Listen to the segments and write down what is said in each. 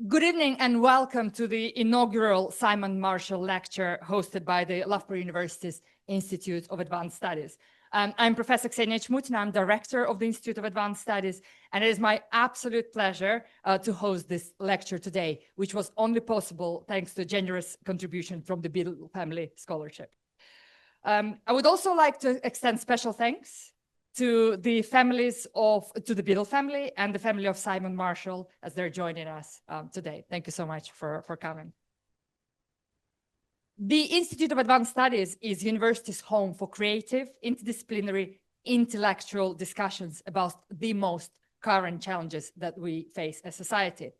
Good evening and welcome to the inaugural Simon Marshall Lecture hosted by the Loughborough University's Institute of Advanced Studies. I'm Professor Ksenia Chmutina. I'm Director of the Institute of Advanced Studies, and it is my absolute pleasure to host this lecture today, which was only possible thanks to a generous contribution from the Biddle Family Scholarship. I would also like to extend special thanks to the Biddle family and the family of Simon Marshall as they're joining us today. Thank you so much for coming. The Institute of Advanced Studies is university's home for creative, interdisciplinary, intellectual discussions about the most current challenges that we face as society.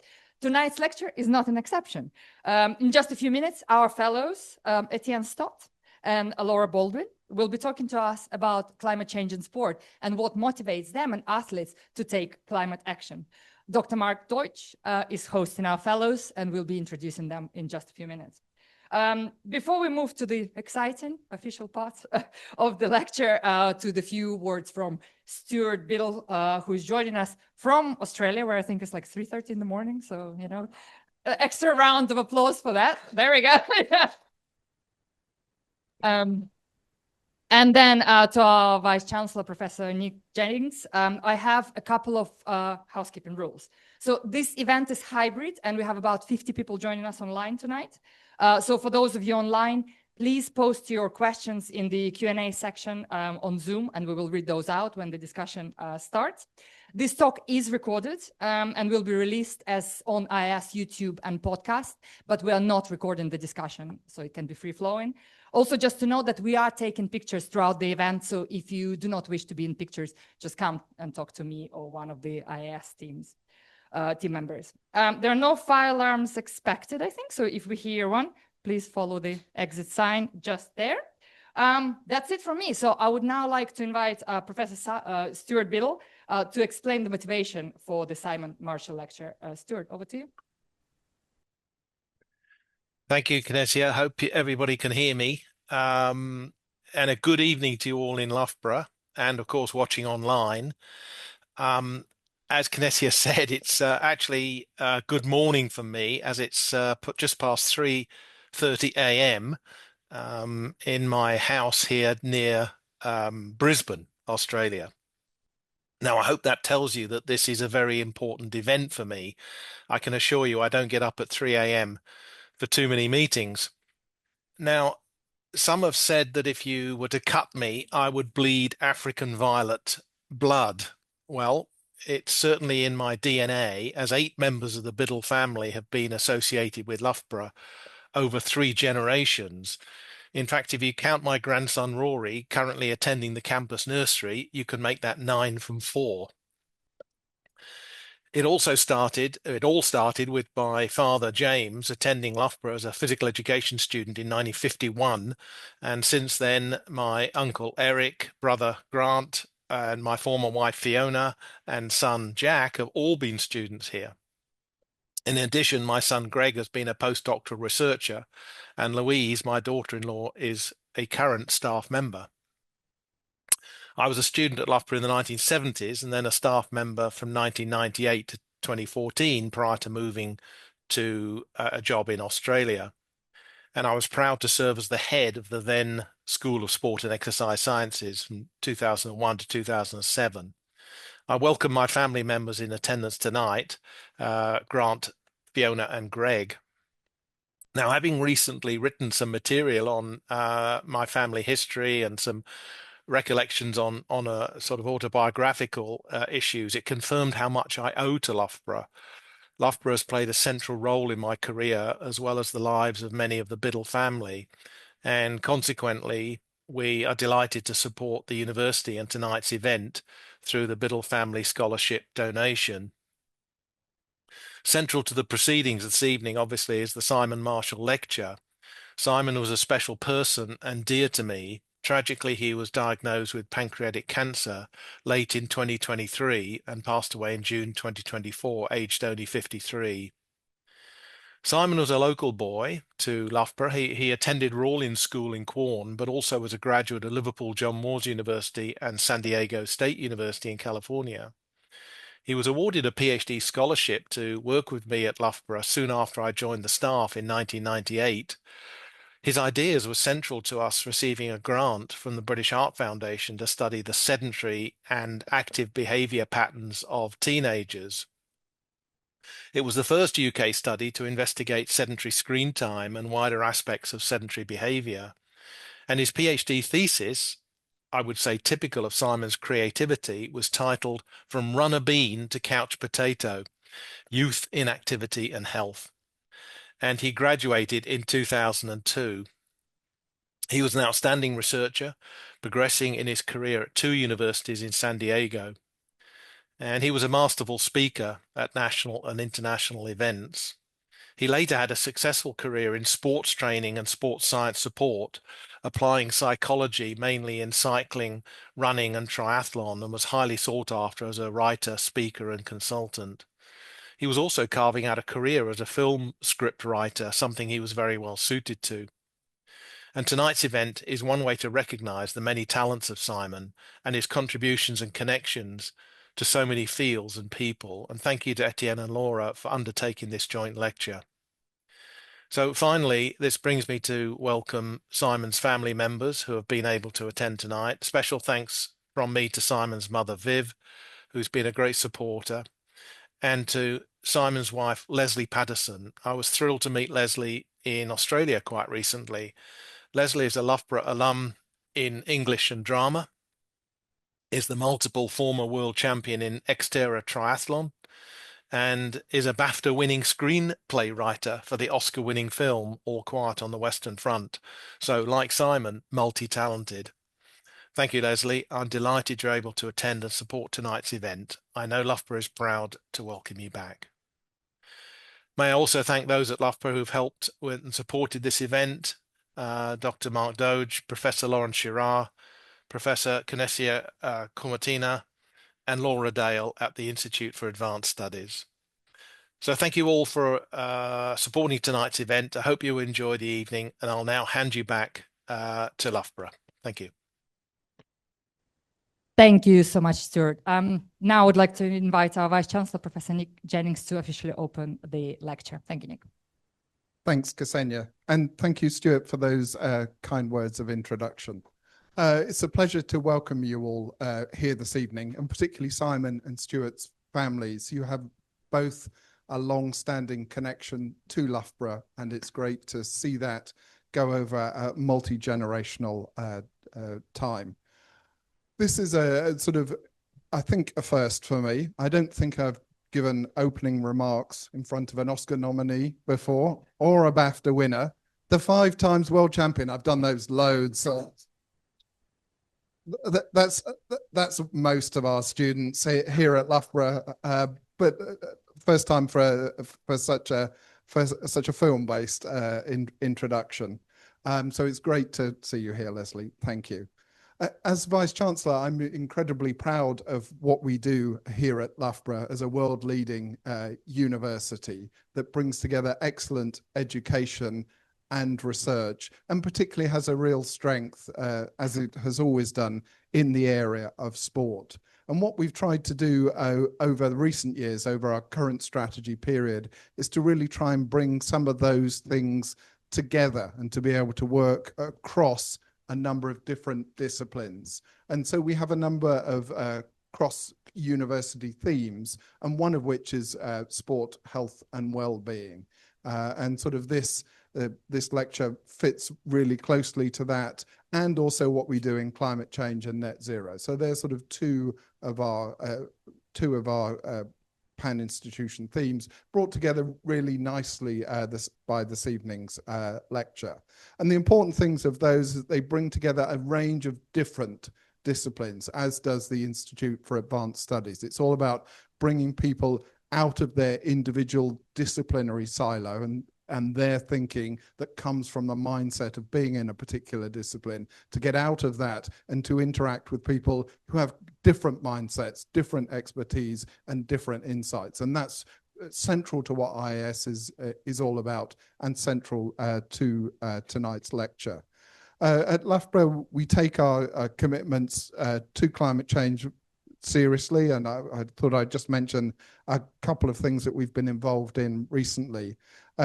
Tonight's lecture is not an exception. In just a few minutes, our fellows, Etienne Stott and Laura Baldwin, will be talking to us about climate change in sport and what motivates them and athletes to take climate action. Dr. Mark Doidge is hosting our fellows, and we'll be introducing them in just a few minutes. Before we move to the exciting official part of the lecture, to the few words from Stuart Biddle, who's joining us from Australia, where I think it's like 3:30 in the morning. So, you know, extra round of applause for that. There we go. And then to our Vice Chancellor, Professor Jennings, I have a couple of housekeeping rules. So this event is hybrid, and we have about 50 people joining us online tonight. So for those of you online, please post your questions in the Q&A section on Zoom, and we will read those out when the discussion starts. This talk is recorded and will be released as on IAS YouTube and podcast, but we are not recording the discussion, so it can be free-flowing. Also, just to note that we are taking pictures throughout the event, so if you do not wish to be in pictures, just come and talk to me or one of the IAS team members. There are no fire alarms expected, I think, so if we hear one, please follow the exit sign just there. That's it from me. So I would now like to invite Professor Stuart Biddle to explain the motivation for the Simon Marshall Lecture. Stuart, over to you. Thank you, Ksenia. I hope everybody can hear me. And a good evening to you all in Loughborough and, of course, watching online. As Ksenia said, it's actually good morning for me, as it's just past 3:30 a.m. In my house here near Brisbane, Australia. Now, I hope that tells you that this is a very important event for me. I can assure you I don't get up at 3 a.m. for too many meetings. Now, some have said that if you were to cut me, I would bleed African violet blood. Well, it's certainly in my DNA, as 8 members of the Biddle family have been associated with Loughborough over 3 generations. In fact, if you count my grandson Rory, currently attending the campus nursery, you can make that 9 from 4. It all started with my father, James, attending Loughborough as a physical education student in 1951. And since then, my uncle Eric, brother Grant, and my former wife, Fiona, and son, Jack, have all been students here. In addition, my son, Greg, has been a postdoctoral researcher, and Louise, my daughter-in-law, is a current staff member. I was a student at Loughborough in the 1970s and then a staff member from 1998 to 2014 prior to moving to a job in Australia. And I was proud to serve as the head of the then School of Sport and Exercise Sciences from 2001 to 2007. I welcome my family members in attendance tonight, Grant, Fiona, and Greg. Now, having recently written some material on my family history and some recollections on a sort of autobiographical issues, it confirmed how much I owe to Loughborough. Loughborough has played a central role in my career, as well as the lives of many of the Biddle family, and consequently, we are delighted to support the university and tonight's event through the Biddle Family Scholarship donation. Central to the proceedings this evening, obviously, is the Simon Marshall Lecture. Simon was a special person and dear to me. Tragically, he was diagnosed with pancreatic cancer late in 2023 and passed away in June 2024, aged only 53. Simon was a local boy to Loughborough. He attended Rawlins School in Quorn, but also was a graduate of Liverpool John Moores University and San Diego State University in California. He was awarded a PhD scholarship to work with me at Loughborough soon after I joined the staff in 1998. His ideas were central to us receiving a grant from the British Art Foundation to study the sedentary and active behaviour patterns of teenagers. It was the first UK study to investigate sedentary screen time and wider aspects of sedentary behaviour. And his PhD thesis, I would say typical of Simon's creativity, was titled From Runner Bean to Couch Potato, Youth, Inactivity and Health. And he graduated in 2002. He was an outstanding researcher, progressing in his career at 2 universities in San Diego. And he was a masterful speaker at national and international events. He later had a successful career in sports training and sports science support, applying psychology mainly in cycling, running and triathlon, and was highly sought after as a writer, speaker and consultant. He was also carving out a career as a film script writer, something he was very well suited to. And tonight's event is one way to recognise the many talents of Simon and his contributions and connections to so many fields and people. And thank you to Etienne and Laura for undertaking this joint lecture. So finally, this brings me to welcome Simon's family members who have been able to attend tonight. Special thanks from me to Simon's mother, Viv, who's been a great supporter, and to Simon's wife, Leslie Patterson. I was thrilled to meet Leslie in Australia quite recently. Leslie is a Loughborough alum in English and drama, is the multiple former world champion in Xterra triathlon, and is a BAFTA-winning screenplay writer for the Oscar-winning film All Quiet on the Western Front. So, like Simon, multi-talented. Thank you, Leslie. I'm delighted you're able to attend and support tonight's event. I know Loughborough is proud to welcome you back. May I also thank those at Loughborough who've helped with and supported this event. Dr Mark Doidge, Professor Lawrence Girard, Professor Ksenia Chmutina, and Laura Dale at the Institute for Advanced Studies. So thank you all for supporting tonight's event. I hope you enjoy the evening, and I'll now hand you back to Loughborough. Thank you. Thank you so much, Stuart. Now I would like to invite our Vice Chancellor, Professor Nick Jennings, to officially open the lecture. Thank you, Nick. Thanks, Ksenia. And thank you, Stuart, for those kind words of introduction. It's a pleasure to welcome you all here this evening, and particularly Simon and Stuart's families. You have both a long-standing connection to Loughborough, and it's great to see that go over a multi-generational time. This is a sort of, I think, a first for me. I don't think I've given opening remarks in front of an Oscar nominee before, or a BAFTA winner. The 5 times world champion, I've done those loads. That's most of our students here at Loughborough, but first time for such a film-based introduction. So it's great to see you here, Leslie. Thank you. As Vice Chancellor, I'm incredibly proud of what we do here at Loughborough as a world-leading university that brings together excellent education and research, and particularly has a real strength, as it has always done, in the area of sport. And what we've tried to do over the recent years, over our current strategy period, is to really try and bring some of those things together and to be able to work across a number of different disciplines. And so we have a number of cross-university themes, and one of which is sport, health and well-being. And sort of this lecture fits really closely to that, and also what we do in climate change and net zero. So there's sort of two of our pan-institution themes brought together really nicely by this evening's lecture. And the important things of those is they bring together a range of different disciplines, as does the Institute for Advanced Studies. It's all about bringing people out of their individual disciplinary silo and their thinking that comes from the mindset of being in a particular discipline, to get out of that and to interact with people who have different mindsets, different expertise, and different insights. And that's central to what IAS is all about, and central to tonight's lecture. At Loughborough, we take our commitments to climate change seriously, and I thought I'd just mention a couple of things that we've been involved in recently.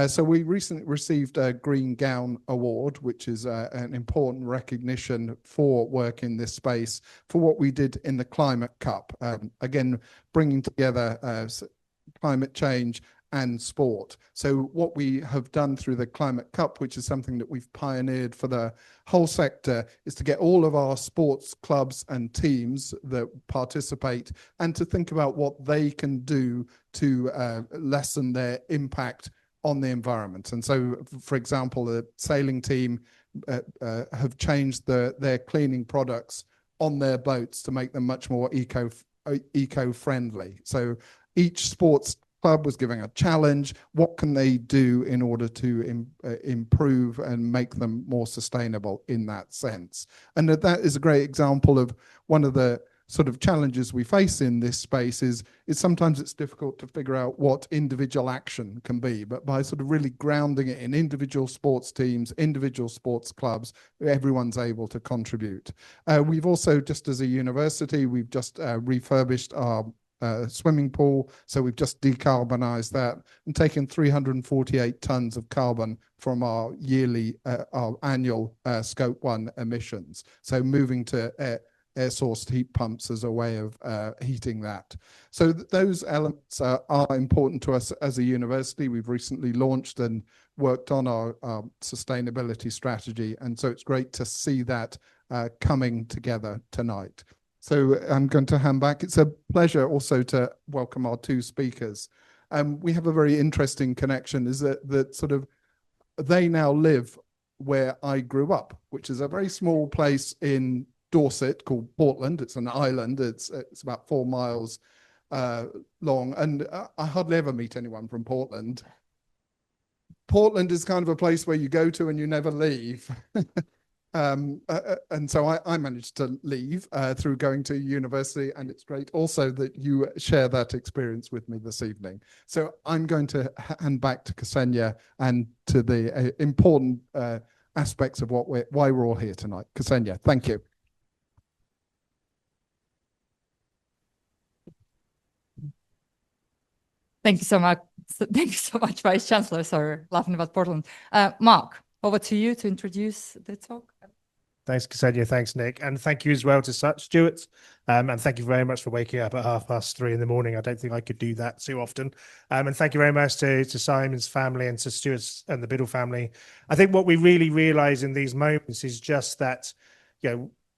So we recently received a Green Gown Award, which is an important recognition for work in this space for what we did in the Climate Cup. Again, bringing together climate change and sport. So what we have done through the Climate Cup, which is something that we've pioneered for the whole sector, is to get all of our sports clubs and teams that participate and to think about what they can do to lessen their impact on the environment. And so, for example, the sailing team have changed their cleaning products on their boats to make them much more eco-friendly. So each sports club was giving a challenge. What can they do in order to improve and make them more sustainable in that sense? And that is a great example of one of the sort of challenges we face in this space is sometimes it's difficult to figure out what individual action can be, but by sort of really grounding it in individual sports teams, individual sports clubs, everyone's able to contribute. We've also, just as a university, we've just refurbished our swimming pool. So we've just decarbonized that and taken 348 tons of carbon from our annual scope 1 emissions. So moving to air source heat pumps as a way of heating that. So those elements are important to us as a university. We've recently launched and worked on our sustainability strategy. And so it's great to see that coming together tonight. So I'm going to hand back. It's a pleasure also to welcome our two speakers. We have a very interesting connection, is that sort of they now live where I grew up, which is a very small place in Dorset called Portland. It's an island. It's about 4 miles long, and I hardly ever meet anyone from Portland. Portland is kind of a place where you go to and you never leave. And so I managed to leave through going to university, and it's great also that you share that experience with me this evening. So I'm going to hand back to Ksenia and to the important aspects of why we're all here tonight. Ksenia, thank you. Thank you so much. Thank you so much, Vice Chancellor. Sorry, laughing about Portland. Mark, over to you to introduce the talk. Thanks, Ksenia. Thanks, Nick. And thank you as well to Stuart. And thank you very much for waking up at 3:30 in the morning. I don't think I could do that too often. And thank you very much to Simon's family and to Stuart's and the Biddle family. I think what we really realize in these moments is just that,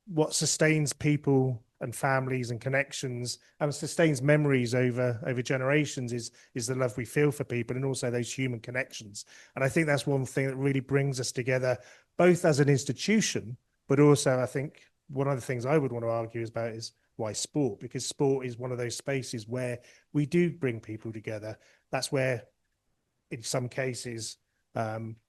what sustains people and families and connections and sustains memories over generations is the love we feel for people and also those human connections. And I think that's one thing that really brings us together, both as an institution, but also I think one of the things I would want to argue about is why sport, because sport is one of those spaces where we do bring people together. That's where, in some cases,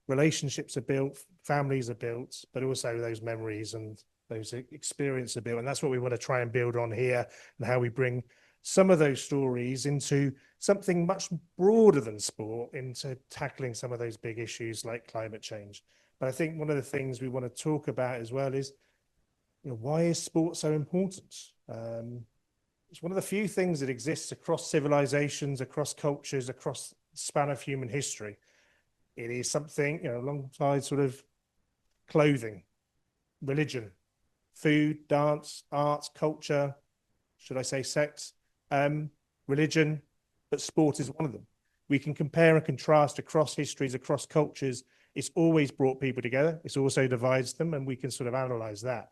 relationships are built, families are built, but also those memories and those experiences are built. And that's what we want to try and build on here, and how we bring some of those stories into something much broader than sport, into tackling some of those big issues like climate change. But I think one of the things we want to talk about as well is, why is sport so important? It's one of the few things that exists across civilizations, across cultures, across the span of human history. It is something, alongside sort of clothing, religion, food, dance, arts, culture, should I say sex, religion, but sport is one of them. We can compare and contrast across histories, across cultures. It's always brought people together. It's also divides them, and we can sort of analyze that.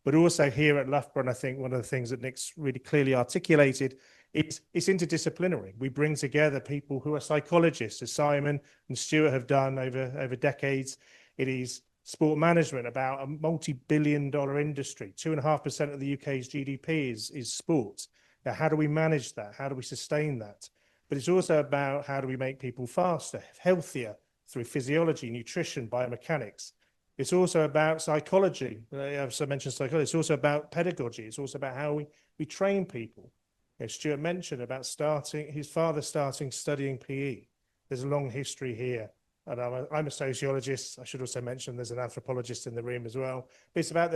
But also here at Loughborough, and I think one of the things that Nick's really clearly articulated, it's interdisciplinary. We bring together people who are psychologists, as Simon and Stuart have done over decades. It is sport management, about a multi-billion-dollar industry. 2.5% of the UK's GDP is sport. Now, how do we manage that? How do we sustain that? But it's also about how do we make people faster, healthier, through physiology, nutrition, biomechanics. It's also about psychology. I've mentioned psychology. It's also about pedagogy. It's also about how we train people. Stuart mentioned about his father starting studying PE. There's a long history here. And I'm a sociologist. I should also mention there's an anthropologist in the room as well. But it's about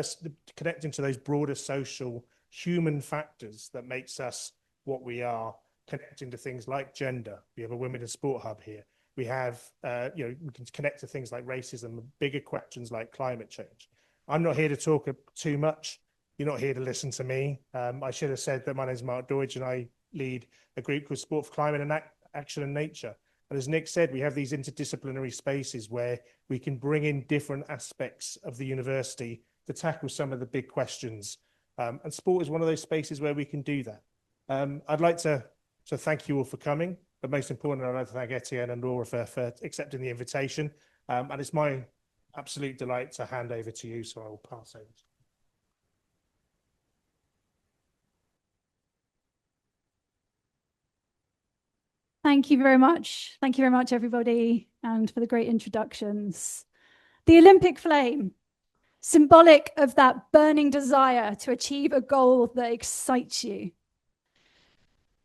connecting to those broader social human factors that makes us what we are, connecting to things like gender. We have a women in sport hub here. We have, we can connect to things like racism, bigger questions like climate change. I'm not here to talk too much. You're not here to listen to me. I should have said that my name is Mark Doidge and I lead a group called Sport for Climate and Action and Nature. And as Nick said, we have these interdisciplinary spaces where we can bring in different aspects of the university to tackle some of the big questions. And sport is one of those spaces where we can do that. I'd like to thank you all for coming, but most importantly, I'd like to thank Etienne and Laura for accepting the invitation. And it's my absolute delight to hand over to you, so I will pass over. Thank you very much. Thank you very much, everybody, and for the great introductions. The Olympic flame, symbolic of that burning desire to achieve a goal that excites you.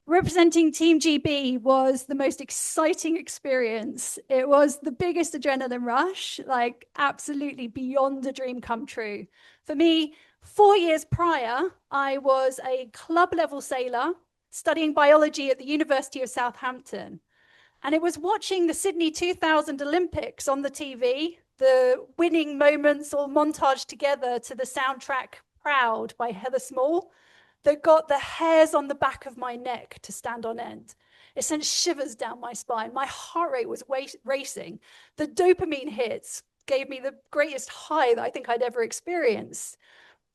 Representing Team GB was the most exciting experience. It was the biggest adrenaline rush, like absolutely beyond a dream come true. For me, 4 years prior, I was a club level sailor studying biology at the University of Southampton. And it was watching the Sydney 2000 Olympics on the TV, the winning moments all montaged together to the soundtrack Proud by Heather Small, that got the hairs on the back of my neck to stand on end. It sent shivers down my spine. My heart rate was racing. The dopamine hits gave me the greatest high that I think I'd ever experienced.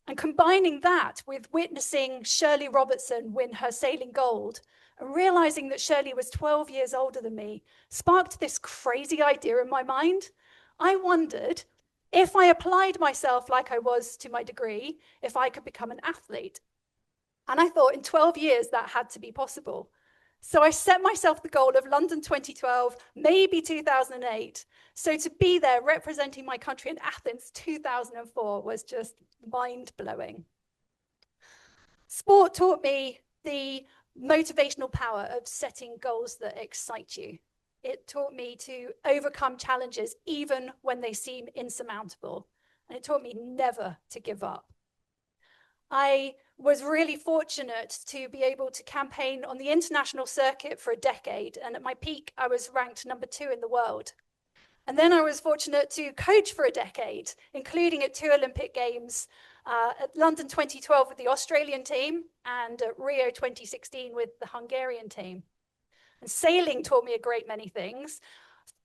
And combining that with witnessing Shirley Robertson win her sailing gold and realizing that Shirley was 12 years older than me sparked this crazy idea in my mind. I wondered if I applied myself like I was to my degree, if I could become an athlete. And I thought in 12 years that had to be possible. So I set myself the goal of London 2012, maybe 2008. So to be there representing my country in Athens 2004 was just mind-blowing. Sport taught me the motivational power of setting goals that excite you. It taught me to overcome challenges even when they seem insurmountable. And it taught me never to give up. I was really fortunate to be able to campaign on the international circuit for a decade. And at my peak, I was ranked #2 in the world. And then I was fortunate to coach for a decade, including at 2 Olympic Games, at London 2012 with the Australian team and at Rio 2016 with the Hungarian team. And sailing taught me a great many things.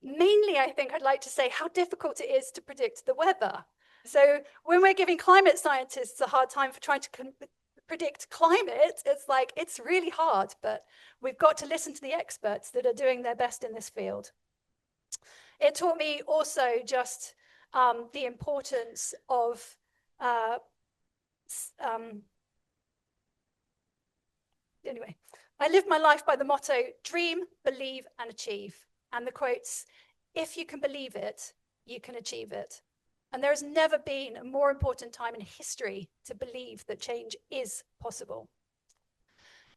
Mainly, I think I'd like to say how difficult it is to predict the weather. So when we're giving climate scientists a hard time for trying to predict climate, it's like, it's really hard, but we've got to listen to the experts that are doing their best in this field. It taught me also just the importance of anyway, I live my life by the motto, dream, believe, and achieve. And the quotes, if you can believe it, you can achieve it. And there has never been a more important time in history to believe that change is possible.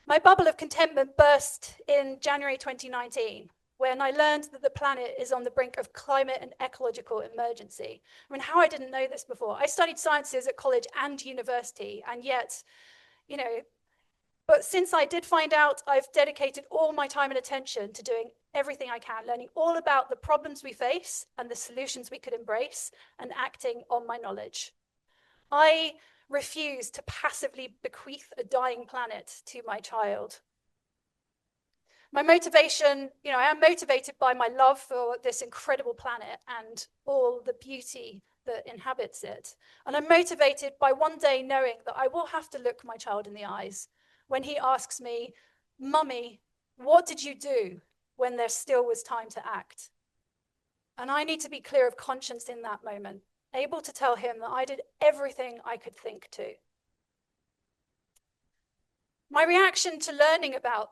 My bubble of contentment burst in January 2019, when I learned that the planet is on the brink of climate and ecological emergency. I mean, how I didn't know this before. I studied sciences at college and university, and yet, but since I did find out, I've dedicated all my time and attention to doing everything I can, learning all about the problems we face and the solutions we could embrace, and acting on my knowledge. I refuse to passively bequeath a dying planet to my child. My motivation, I am motivated by my love for this incredible planet and all the beauty that inhabits it. And I'm motivated by one day knowing that I will have to look my child in the eyes when he asks me, "Mummy, what did you do?" when there still was time to act. And I need to be clear of conscience in that moment, able to tell him that I did everything I could think to. My reaction to learning about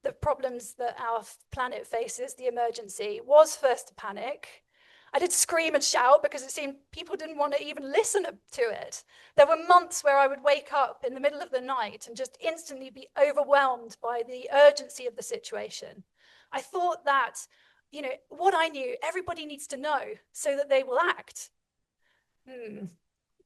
the problems that our planet faces, the emergency, was first to panic. I did scream and shout because it seemed people didn't want to even listen to it. There were months where I would wake up in the middle of the night and just instantly be overwhelmed by the urgency of the situation. I thought that, what I knew, everybody needs to know so that they will act.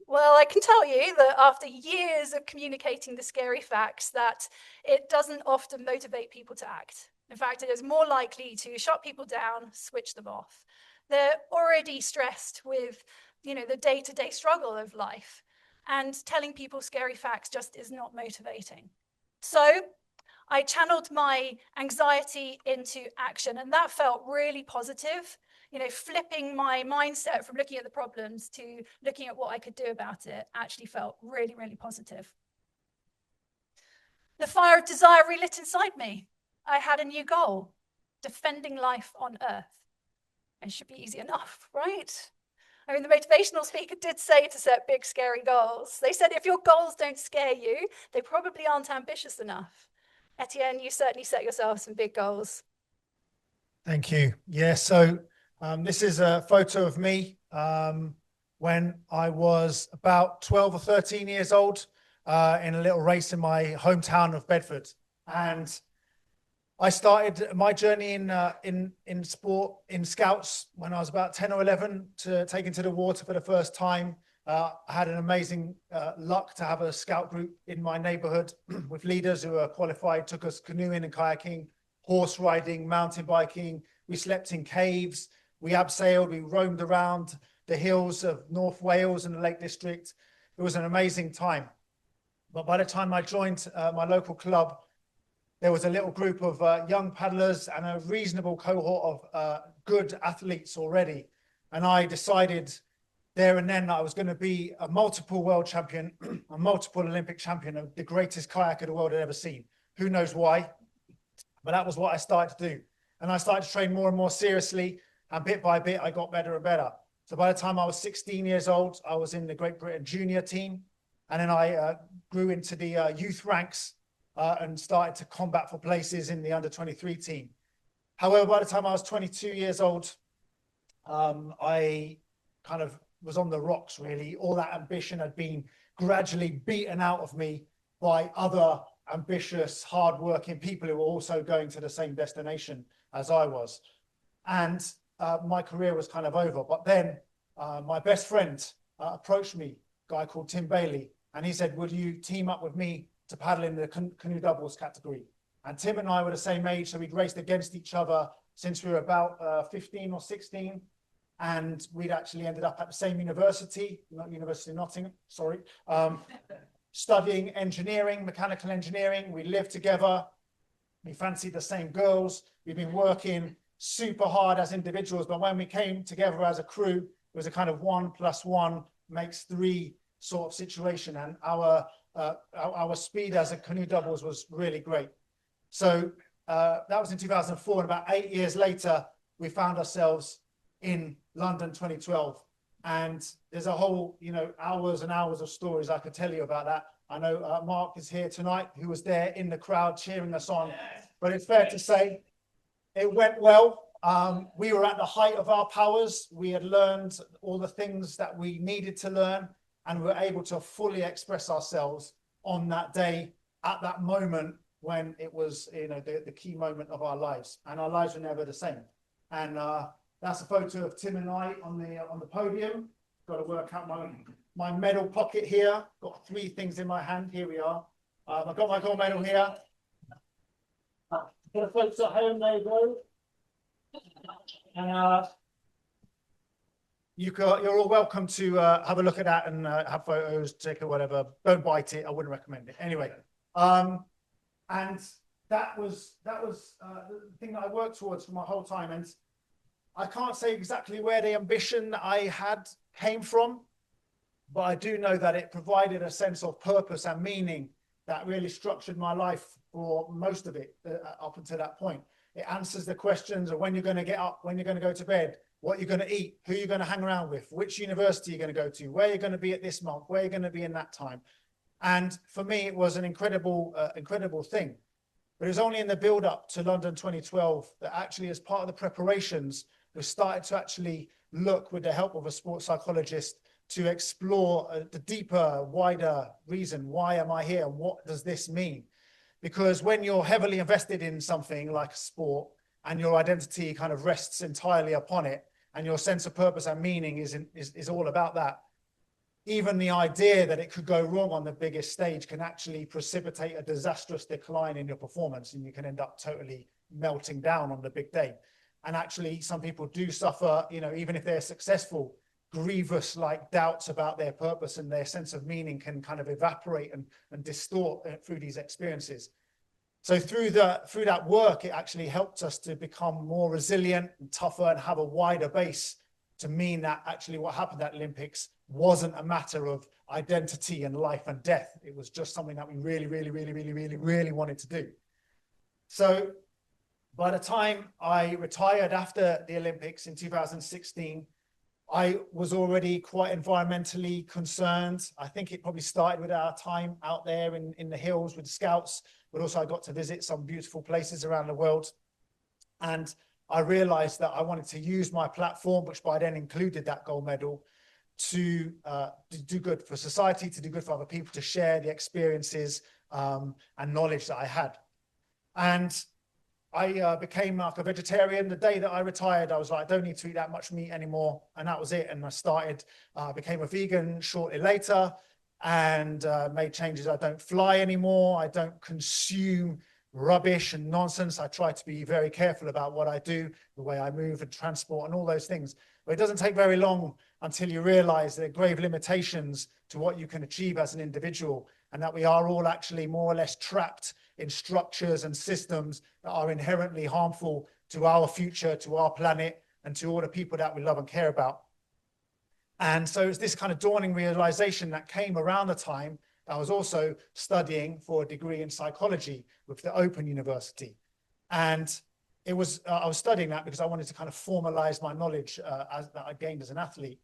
Well, I can tell you that after years of communicating the scary facts, that it doesn't often motivate people to act. In fact, it is more likely to shut people down, switch them off. They're already stressed with, the day-to-day struggle of life, and telling people scary facts just is not motivating. So I channeled my anxiety into action, and that felt really positive. Flipping my mindset from looking at the problems to looking at what I could do about it actually felt really, really positive. The fire of desire relit inside me. I had a new goal: defending life on Earth. It should be easy enough, right? I mean, the motivational speaker did say to set big, scary goals. They said if your goals don't scare you, they probably aren't ambitious enough. Etienne, you certainly set yourself some big goals. Thank you. Yeah, so this is a photo of me when I was about 12 or 13 years old in a little race in my hometown of Bedford. And I started my journey in sport, in Scouts, when I was about 10 or 11, to taken to the water for the first time. I had an amazing luck to have a Scout group in my neighborhood with leaders who were qualified, took us canoeing and kayaking, horse riding, mountain biking. We slept in caves, we abseiled, we roamed around the hills of North Wales and the Lake District. It was an amazing time. But by the time I joined my local club, there was a little group of young paddlers and a reasonable cohort of good athletes already. And I decided there and then that I was going to be a multiple world champion, a multiple Olympic champion, the greatest kayaker the world had ever seen. Who knows why? But that was what I started to do. And I started to train more and more seriously. And bit by bit, I got better and better. So by the time I was 16 years old, I was in the Great Britain junior team. And then I grew into the youth ranks and started to combat for places in the under 23 team. However, by the time I was 22 years old, I kind of was on the rocks, really. All that ambition had been gradually beaten out of me by other ambitious, hardworking people who were also going to the same destination as I was. And my career was kind of over. But then my best friend approached me, a guy called Tim Bailey, and he said, would you team up with me to paddle in the canoe doubles category? And Tim and I were the same age, so we'd raced against each other since we were about 15 or 16. And we'd actually ended up at the same university, not University of Nottingham, sorry, studying engineering, mechanical engineering. We lived together. We fancied the same girls. We've been working super hard as individuals, but when we came together as a crew, it was a kind of 1 + 1 makes 3 sort of situation. And our speed as a canoe doubles was really great. So that was in 2004. And about 8 years later, we found ourselves in London 2012. And there's a whole, hours and hours of stories I could tell you about that. I know Mark is here tonight, who was there in the crowd cheering us on. But it's fair to say it went well. We were at the height of our powers. We had learned all the things that we needed to learn, and we were able to fully express ourselves on that day, at that moment when it was, the key moment of our lives. And our lives were never the same. And that's a photo of Tim and I on the podium. Got to work out my medal pocket here. Got 3 things in my hand. Here we are. I've got my gold medal here. For the folks at home, there you go. And you're all welcome to have a look at that and have photos, take or whatever. Don't bite it. I wouldn't recommend it. Anyway, and that was the thing that I worked towards for my whole time. And I can't say exactly where the ambition that I had came from, but I do know that it provided a sense of purpose and meaning that really structured my life for most of it up until that point. It answers the questions of when you're going to get up, when you're going to go to bed, what you're going to eat, who you're going to hang around with, which university you're going to go to, where you're going to be at this month, where you're going to be in that time. And for me, it was an incredible thing. But it was only in the build up to London 2012 that actually, as part of the preparations, we started to actually look, with the help of a sports psychologist, to explore the deeper, wider reason. Why am I here? What does this mean? Because when you're heavily invested in something like a sport and your identity kind of rests entirely upon it, and your sense of purpose and meaning is all about that, even the idea that it could go wrong on the biggest stage can actually precipitate a disastrous decline in your performance, and you can end up totally melting down on the big day. And actually, some people do suffer, you know, even if they're successful, grievous like doubts about their purpose, and their sense of meaning can kind of evaporate and distort through these experiences. So through that work, it actually helped us to become more resilient and tougher and have a wider base to mean that actually what happened at Olympics wasn't a matter of identity and life and death. It was just something that we really wanted to do. So by the time I retired after the Olympics in 2016, I was already quite environmentally concerned. I think it probably started with our time out there in the hills with the Scouts, but also I got to visit some beautiful places around the world. And I realized that I wanted to use my platform, which by then included that gold medal, to do good for society, to do good for other people, to share the experiences and knowledge that I had. And I became like a vegetarian. The day that I retired, I was like, I don't need to eat that much meat anymore. And that was it. And I became a vegan shortly later, and made changes. I don't fly anymore. I don't consume rubbish and nonsense. I try to be very careful about what I do, the way I move and transport and all those things. But it doesn't take very long until you realize there are grave limitations to what you can achieve as an individual, and that we are all actually more or less trapped in structures and systems that are inherently harmful to our future, to our planet, and to all the people that we love and care about. And so it's this kind of dawning realization that came around the time I was also studying for a degree in psychology with the Open University. And it was I was studying that because I wanted to kind of formalize my knowledge that I gained as an athlete.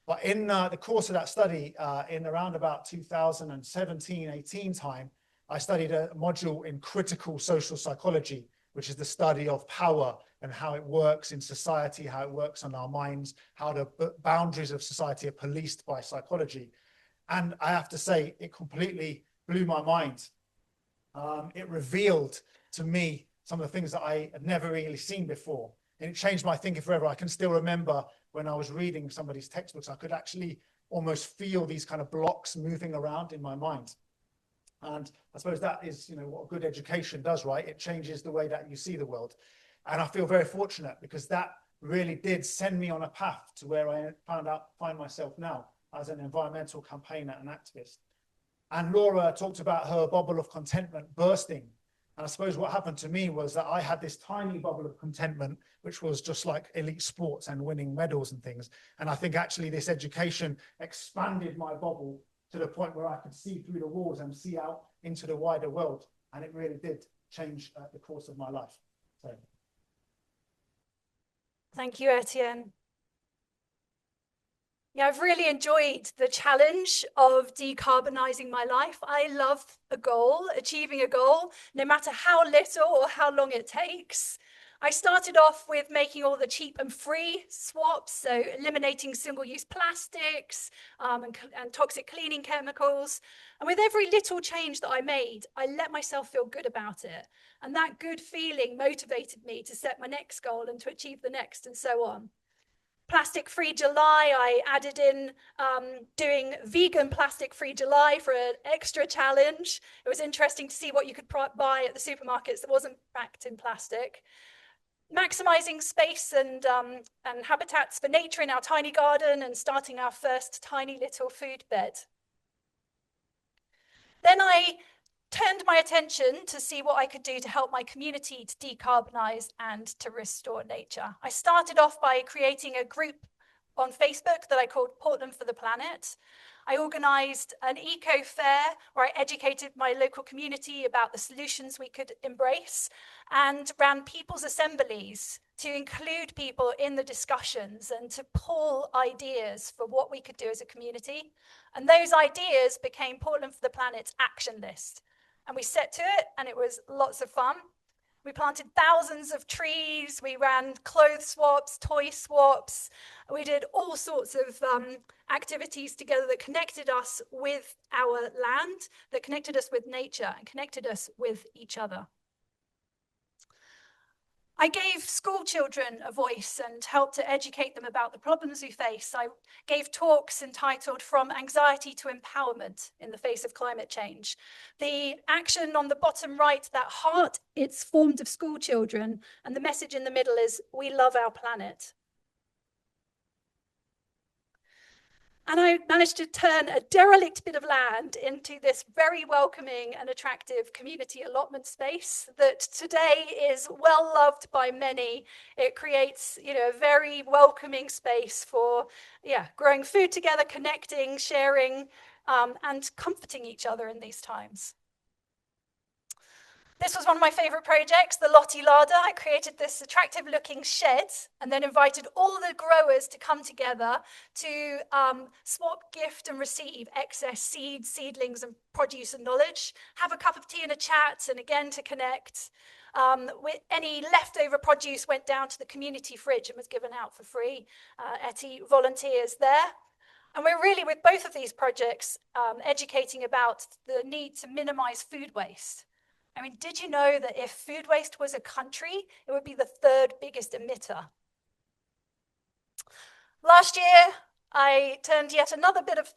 But in the course of that study, in around about 2017-18 time, I studied a module in critical social psychology, which is the study of power and how it works in society, how it works on our minds, how the boundaries of society are policed by psychology. And I have to say, it completely blew my mind. It revealed to me some of the things that I had never really seen before. And it changed my thinking forever. I can still remember when I was reading some of these textbooks, I could actually almost feel these kind of blocks moving around in my mind. And I suppose that is, you know, what good education does, right? It changes the way that you see the world. And I feel very fortunate because that really did send me on a path to where I find myself now as an environmental campaigner and activist. And Laura talked about her bubble of contentment bursting. And I suppose what happened to me was that I had this tiny bubble of contentment, which was just like elite sports and winning medals and things. And I think actually this education expanded my bubble to the point where I could see through the walls and see out into the wider world. And it really did change the course of my life. So. Thank you, Etienne. Yeah, I've really enjoyed the challenge of decarbonising my life. I love a goal, achieving a goal, no matter how little or how long it takes. I started off with making all the cheap and free swaps, so eliminating single-use plastics and toxic cleaning chemicals. And with every little change that I made, I let myself feel good about it. And that good feeling motivated me to set my next goal and to achieve the next, and so on. Plastic-free July, I added in doing vegan plastic-free July for an extra challenge. It was interesting to see what you could buy at the supermarkets that wasn't packed in plastic. Maximizing space and habitats for nature in our tiny garden, and starting our first tiny little food bed. Then I turned my attention to see what I could do to help my community to decarbonize and to restore nature. I started off by creating a group on Facebook that I called Portland for the Planet. I organized an eco fair where I educated my local community about the solutions we could embrace, and ran people's assemblies to include people in the discussions and to pull ideas for what we could do as a community. And those ideas became Portland for the Planet's action list. And we set to it, and it was lots of fun. We planted thousands of trees. We ran clothes swaps, toy swaps. We did all sorts of activities together that connected us with our land, that connected us with nature, and connected us with each other. I gave school children a voice and helped to educate them about the problems we face. I gave talks entitled From Anxiety to Empowerment in the Face of Climate Change. The action on the bottom right, that heart, it's formed of school children, and the message in the middle is, we love our planet. And I managed to turn a derelict bit of land into this very welcoming and attractive community allotment space that today is well loved by many. It creates, a very welcoming space for, growing food together, connecting, sharing, and comforting each other in these times. This was one of my favorite projects, the Lottie Larder. I created this attractive looking shed and then invited all the growers to come together to swap, gift and receive excess seeds, seedlings and produce and knowledge, have a cup of tea and a chat, and again to connect. Any leftover produce went down to the community fridge and was given out for free. Etty volunteers there. And we're really, with both of these projects, educating about the need to minimize food waste. I mean, did you know that if food waste was a country, it would be the 3rd biggest emitter? Last year, I turned yet another bit of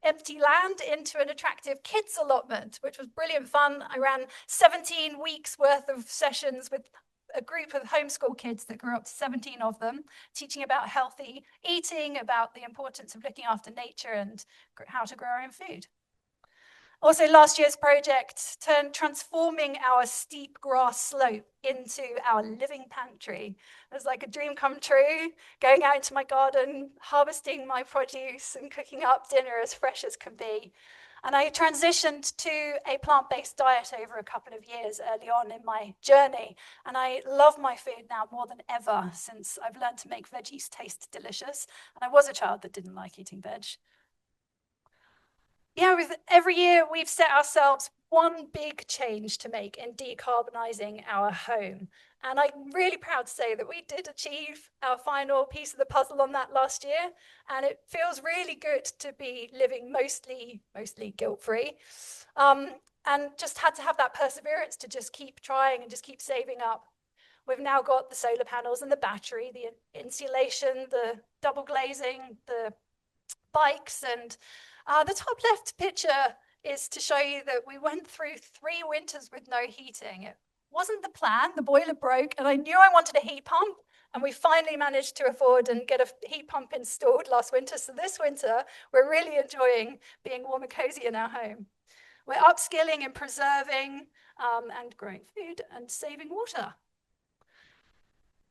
empty land into an attractive kids allotment, which was brilliant fun. I ran 17 weeks worth of sessions with a group of homeschool kids that grew up to 17 of them, teaching about healthy eating, about the importance of looking after nature and how to grow our own food. Also, last year's project turned transforming our steep grass slope into our living pantry. It was like a dream come true, going out into my garden, harvesting my produce and cooking up dinner as fresh as can be. And I transitioned to a plant-based diet over a couple of years early on in my journey. And I love my food now more than ever since I've learned to make veggies taste delicious. And I was a child that didn't like eating veg. With every year we've set ourselves one big change to make in decarbonising our home. And I'm really proud to say that we did achieve our final piece of the puzzle on that last year. And it feels really good to be living mostly guilt-free. And just had to have that perseverance to just keep trying and just keep saving up. We've now got the solar panels and the battery, the insulation, the double glazing, the bikes, and the top left picture is to show you that we went through 3 winters with no heating. It wasn't the plan, the boiler broke, and I knew I wanted a heat pump, and we finally managed to afford and get a heat pump installed last winter. So this winter, we're really enjoying being warm and cozy in our home. We're upskilling and preserving and growing food and saving water.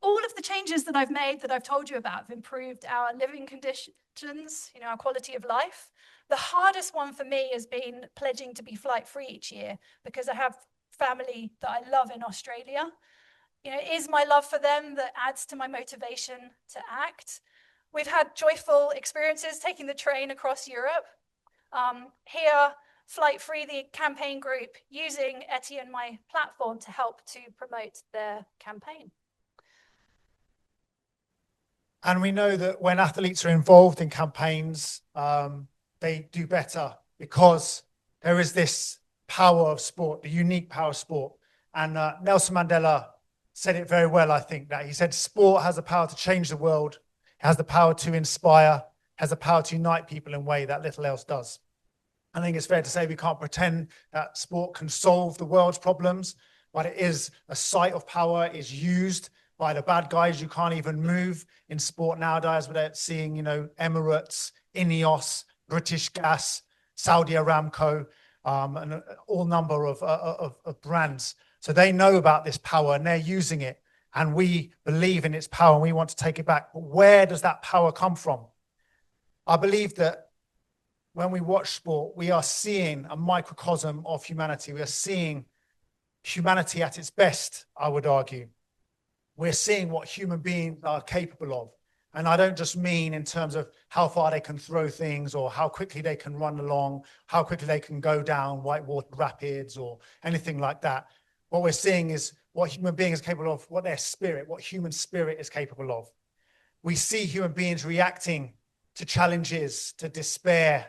All of the changes that I've made, that I've told you about, have improved our living conditions, our quality of life. The hardest one for me has been pledging to be flight-free each year because I have family that I love in Australia. It is my love for them that adds to my motivation to act. We've had joyful experiences taking the train across Europe. Here, Flight Free, the campaign group, using Etienne, my platform, to help to promote their campaign. And we know that when athletes are involved in campaigns, they do better because there is this power of sport, the unique power of sport. And Nelson Mandela said it very well, I think, that he said sport has the power to change the world, it has the power to inspire, has the power to unite people in a way that little else does. I think it's fair to say we can't pretend that sport can solve the world's problems, but it is a site of power, is used by the bad guys. You can't even move in sport nowadays without seeing, Emirates, Ineos, British Gas, Saudi Aramco, and all number of brands. So they know about this power and they're using it. And we believe in its power and we want to take it back. But where does that power come from? I believe that when we watch sport, we are seeing a microcosm of humanity. We are seeing humanity at its best, I would argue. We're seeing what human beings are capable of. And I don't just mean in terms of how far they can throw things or how quickly they can run along, how quickly they can go down whitewater rapids or anything like that. What we're seeing is what human beings are capable of, what their spirit, what human spirit is capable of. We see human beings reacting to challenges, to despair,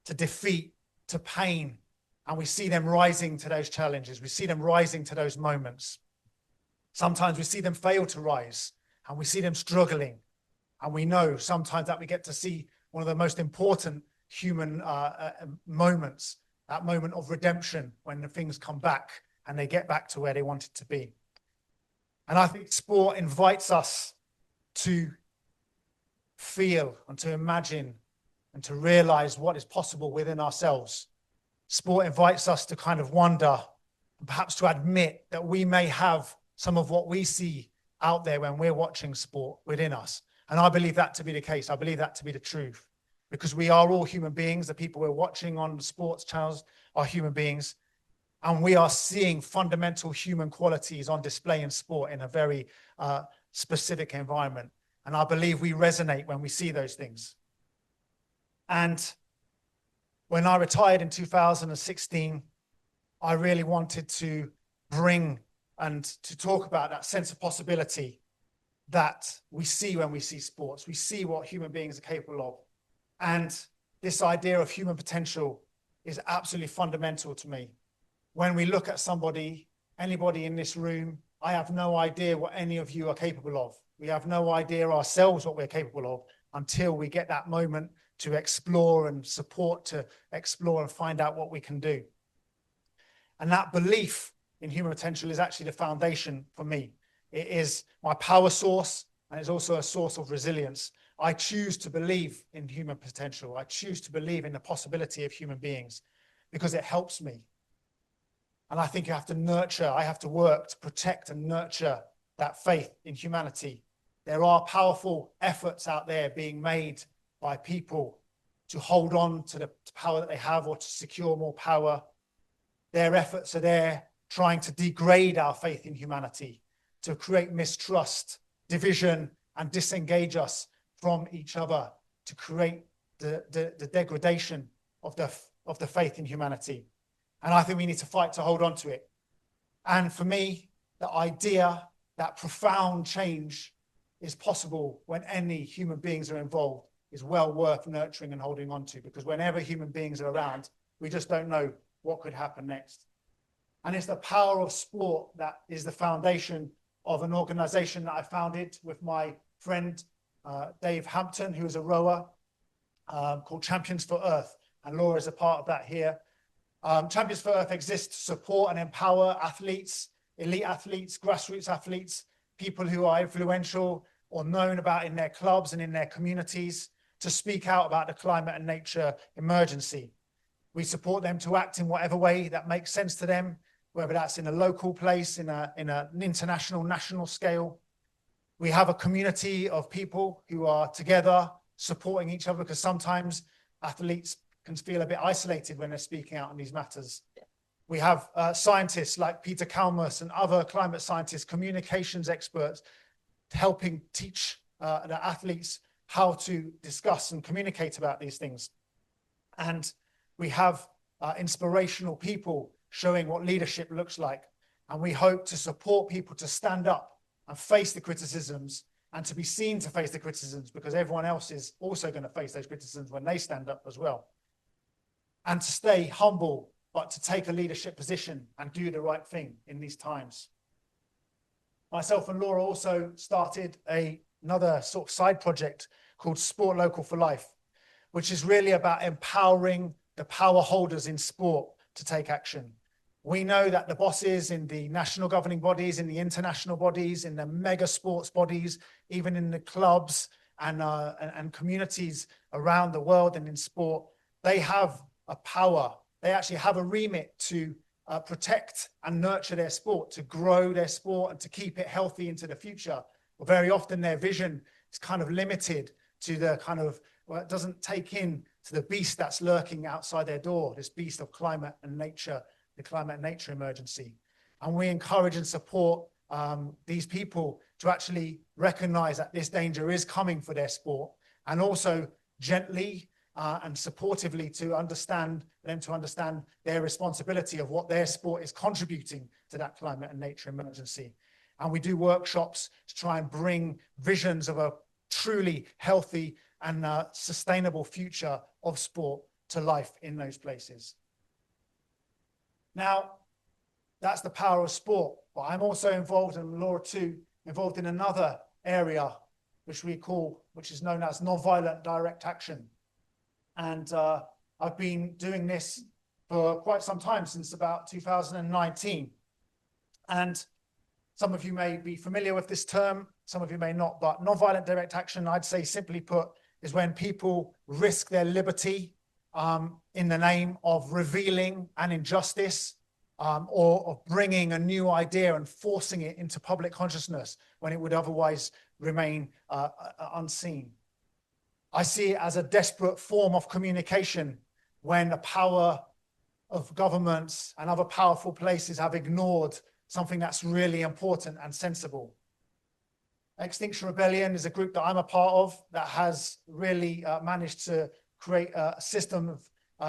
to defeat, to pain. And we see them rising to those challenges. We see them rising to those moments. Sometimes we see them fail to rise, and we see them struggling. And we know sometimes that we get to see one of the most important human moments, that moment of redemption, when the things come back and they get back to where they wanted to be. And I think sport invites us to feel and to imagine and to realize what is possible within ourselves. Sport invites us to kind of wonder, and perhaps to admit that we may have some of what we see out there when we're watching sport within us. And I believe that to be the case. I believe that to be the truth, because we are all human beings. The people we're watching on sports channels are human beings, and we are seeing fundamental human qualities on display in sport in a very specific environment. And I believe we resonate when we see those things. And when I retired in 2016, I really wanted to bring and to talk about that sense of possibility that we see when we see sports. We see what human beings are capable of. And this idea of human potential is absolutely fundamental to me. When we look at somebody, anybody in this room, I have no idea what any of you are capable of. We have no idea ourselves what we're capable of until we get that moment to explore and support, to explore and find out what we can do. And that belief in human potential is actually the foundation for me. It is my power source, and it's also a source of resilience. I choose to believe in human potential. I choose to believe in the possibility of human beings because it helps me. And I think you have to nurture, I have to work to protect and nurture that faith in humanity. There are powerful efforts out there being made by people to hold on to the power that they have or to secure more power. Their efforts are there trying to degrade our faith in humanity, to create mistrust, division, and disengage us from each other, to create the degradation of the faith in humanity. And I think we need to fight to hold on to it. And for me, the idea that profound change is possible when any human beings are involved is well worth nurturing and holding on to, because whenever human beings are around, we just don't know what could happen next. And it's the power of sport that is the foundation of an organization that I founded with my friend, Dave Hampton, who is a rower, called Champions for Earth. And Laura is a part of that here. Champions for Earth exists to support and empower athletes, elite athletes, grassroots athletes, people who are influential or known about in their clubs and in their communities, to speak out about the climate and nature emergency. We support them to act in whatever way that makes sense to them, whether that's in a local place, in an international, national scale. We have a community of people who are together supporting each other, because sometimes athletes can feel a bit isolated when they're speaking out on these matters. We have scientists like Peter Kalmus and other climate scientists, communications experts, helping teach the athletes how to discuss and communicate about these things. And we have inspirational people showing what leadership looks like. And we hope to support people to stand up and face the criticisms, and to be seen to face the criticisms, because everyone else is also going to face those criticisms when they stand up as well. And to stay humble, but to take a leadership position and do the right thing in these times. Myself and Laura also started another sort of side project called Sport Local for Life, which is really about empowering the power holders in sport to take action. We know that the bosses in the national governing bodies, in the international bodies, in the mega sports bodies, even in the clubs and communities around the world and in sport, they have a power. They actually have a remit to protect and nurture their sport, to grow their sport and to keep it healthy into the future. But very often their vision is kind of limited to the kind of, well, it doesn't take in to the beast that's lurking outside their door, this beast of climate and nature, the climate and nature emergency. And we encourage and support these people to actually recognize that this danger is coming for their sport, and also gently and supportively to understand their responsibility of what their sport is contributing to that climate and nature emergency. And we do workshops to try and bring visions of a truly healthy and sustainable future of sport to life in those places. Now, That's the power of sport. But I'm also involved, and Laura too, involved in another area which is known as non-violent direct action. And I've been doing this for quite some time, since about 2019. And some of you may be familiar with this term, some of you may not, but non-violent direct action, I'd say simply put, is when people risk their liberty in the name of revealing an injustice, or of bringing a new idea and forcing it into public consciousness when it would otherwise remain unseen. I see it as a desperate form of communication when the power of governments and other powerful places have ignored something that's really important and sensible. Extinction Rebellion is a group that I'm a part of that has really managed to create a system of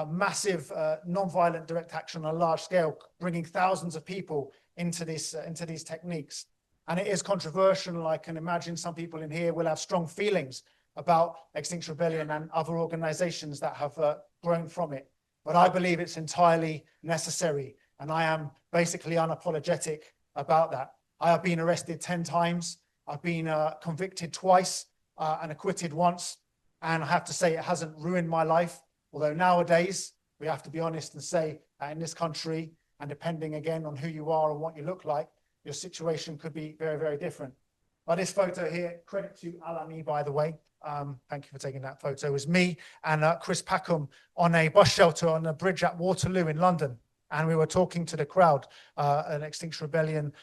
massive non-violent direct action on a large scale, bringing thousands of people into these techniques. And it is controversial. I can imagine some people in here will have strong feelings about Extinction Rebellion and other organizations that have grown from it. But I believe it's entirely necessary, and I am basically unapologetic about that. I have been arrested 10 times. I've been convicted twice and acquitted once. And I have to say it hasn't ruined my life. Although nowadays, we have to be honest and say that in this country, and depending again on who you are and what you look like, your situation could be very, very different. But this photo here, credit to Alani, by the way. Thank you for taking that photo. It was me and Chris Packham on a bus shelter on a bridge at Waterloo in London. And we were talking to the crowd, an Extinction Rebellion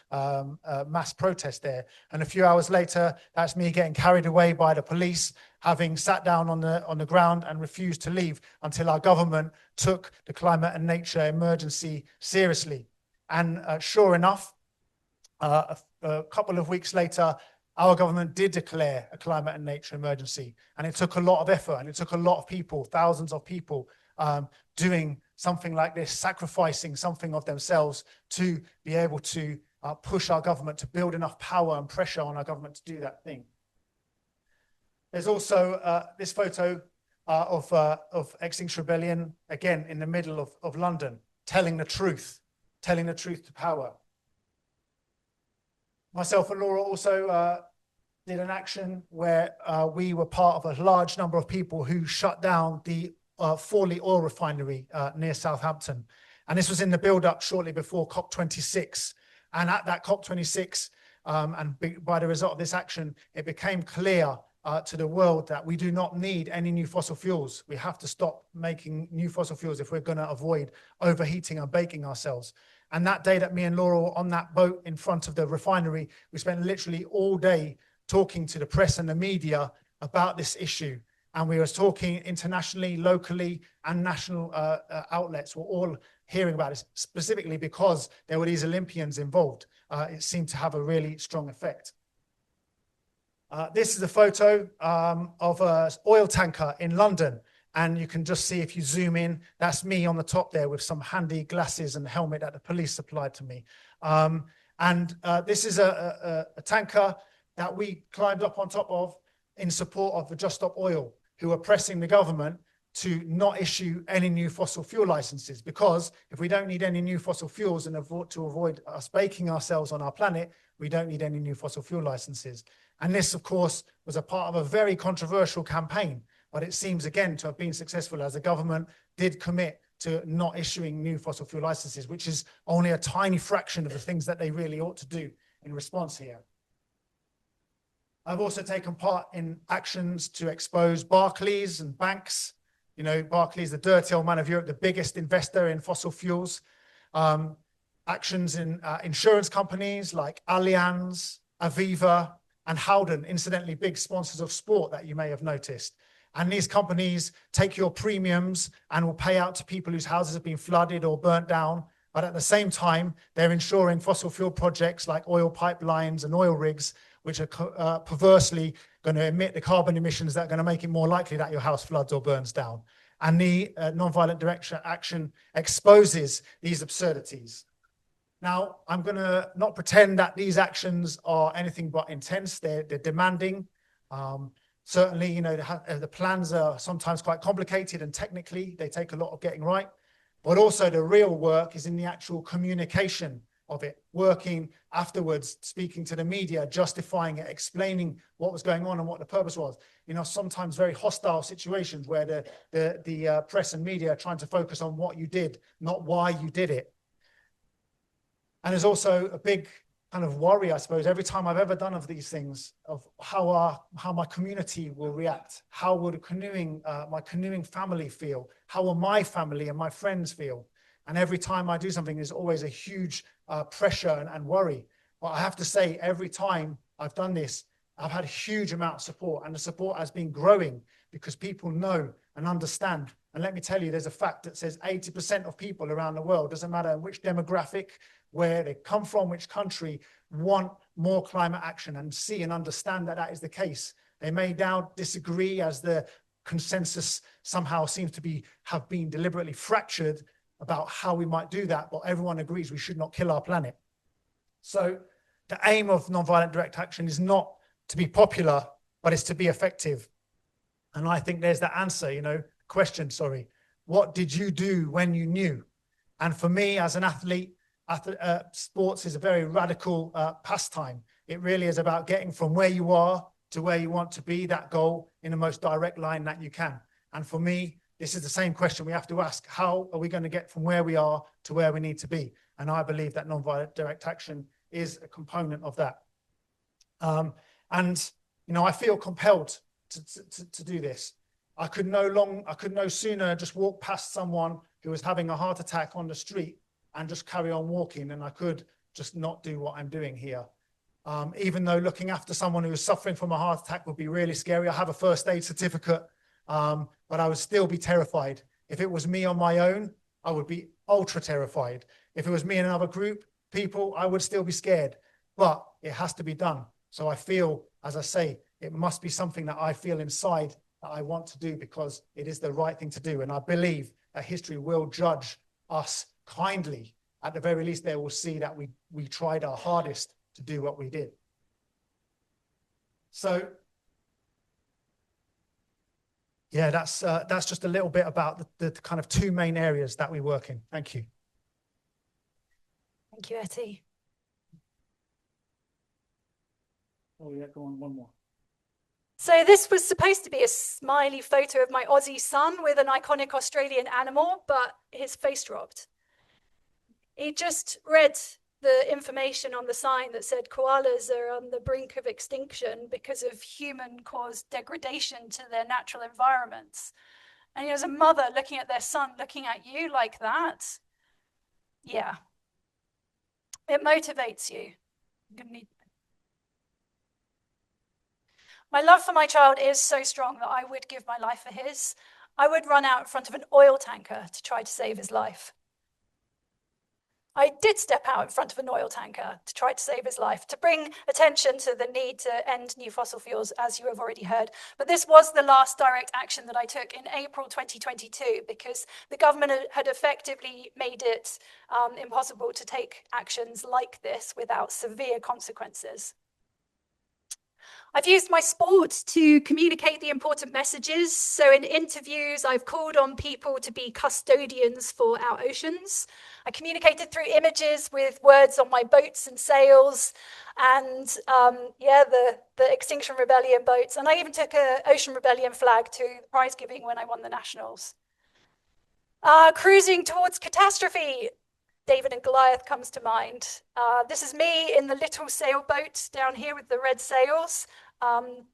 mass protest there. And a few hours later, that's me getting carried away by the police, having sat down on the ground and refused to leave until our government took the climate and nature emergency seriously. And sure enough, a couple of weeks later, our government did declare a climate and nature emergency. And it took a lot of effort, and it took a lot of people, thousands of people, doing something like this, sacrificing something of themselves to be able to push our government, to build enough power and pressure on our government to do that thing. There's also this photo of Extinction Rebellion, again, in the middle of London, telling the truth to power. Myself and Laura also did an action where we were part of a large number of people who shut down the Fawley oil refinery near Southampton. And this was in the build-up shortly before COP26. And at that COP26, by the result of this action, it became clear to the world that we do not need any new fossil fuels. We have to stop making new fossil fuels if we're going to avoid overheating and baking ourselves. And that day that me and Laura were on that boat in front of the refinery, we spent literally all day talking to the press and the media about this issue. And we were talking internationally, locally, and national outlets were all hearing about it, specifically because there were these Olympians involved. It seemed to have a really strong effect. This is a photo of an oil tanker in London. And you can just see, if you zoom in, that's me on the top there with some handy glasses and helmet that the police supplied to me. This is a tanker that we climbed up on top of in support of the Just Stop Oil, who are pressing the government to not issue any new fossil fuel licenses, because if we don't need any new fossil fuels and to avoid us baking ourselves on our planet, we don't need any new fossil fuel licenses. And this, of course, was a part of a very controversial campaign, but it seems again to have been successful, as the government did commit to not issuing new fossil fuel licenses, which is only a tiny fraction of the things that they really ought to do in response here. I've also taken part in actions to expose Barclays and banks. You know, Barclays, the dirty old man of Europe, the biggest investor in fossil fuels. Actions in insurance companies like Allianz, Aviva, and Howden, incidentally big sponsors of sport that you may have noticed. And these companies take your premiums and will pay out to people whose houses have been flooded or burnt down. But at the same time, they're insuring fossil fuel projects like oil pipelines and oil rigs, which are perversely going to emit the carbon emissions that are going to make it more likely that your house floods or burns down. And the nonviolent direct action exposes these absurdities. Now, I'm going to not pretend that these actions are anything but intense. They're demanding. Certainly, you know, the plans are sometimes quite complicated, and technically they take a lot of getting right. But also the real work is in the actual communication of it, working afterwards, speaking to the media, justifying it, explaining what was going on and what the purpose was. You know, sometimes very hostile situations where the press and media are trying to focus on what you did, not why you did it. And there's also a big kind of worry, I suppose, every time I've ever done of these things, of how my community will react. How will my canoeing family feel? How will my family and my friends feel? And every time I do something, there's always a huge pressure and worry. But I have to say, every time I've done this, I've had a huge amount of support, and the support has been growing because people know and understand. And let me tell you, there's a fact that says 80% of people around the world, doesn't matter which demographic, where they come from, which country, want more climate action and see and understand that that is the case. They may now disagree, as the consensus somehow seems to have been deliberately fractured about how we might do that, but everyone agrees we should not kill our planet. So the aim of nonviolent direct action is not to be popular, but it's to be effective. And I think there's the answer, what did you do when you knew? And for me, as an athlete, sports is a very radical pastime. It really is about getting from where you are to where you want to be, that goal, in the most direct line that you can. And for me, this is the same question we have to ask. How are we going to get from where we are to where we need to be? And I believe that nonviolent direct action is a component of that. I feel compelled to do this. I could no sooner just walk past someone who was having a heart attack on the street and just carry on walking, and I could just not do what I'm doing here. Even though looking after someone who is suffering from a heart attack would be really scary. I have a first aid certificate, but I would still be terrified. If it was me on my own, I would be ultra terrified. If it was me and another group, people, I would still be scared, but it has to be done. So I feel, as I say, it must be something that I feel inside that I want to do because it is the right thing to do. And I believe that history will judge us kindly. At the very least, they will see that we tried our hardest to do what we did. So, yeah, that's just a little bit about the kind of two main areas that we work in. Thank you. Thank you, Etienne. Oh yeah, go on, one more. So this was supposed to be a smiley photo of my Aussie son with an iconic Australian animal, but his face dropped. He just read the information on the sign that said koalas are on the brink of extinction because of human-caused degradation to their natural environments. And as a mother looking at their son, looking at you like that, yeah, it motivates you. My love for my child is so strong that I would give my life for his. I would run out in front of an oil tanker to try to save his life. I did step out in front of an oil tanker to try to save his life, to bring attention to the need to end new fossil fuels, as you have already heard. But this was the last direct action that I took in April 2022, because the government had effectively made it impossible to take actions like this without severe consequences. I've used my sport to communicate the important messages. So in interviews, I've called on people to be custodians for our oceans. I communicated through images with words on my boats and sails, and the Extinction Rebellion boats. And I even took an Ocean Rebellion flag to prize giving when I won the Nationals. Cruising towards catastrophe. David and Goliath comes to mind. This is me in the little sailboat down here with the red sails,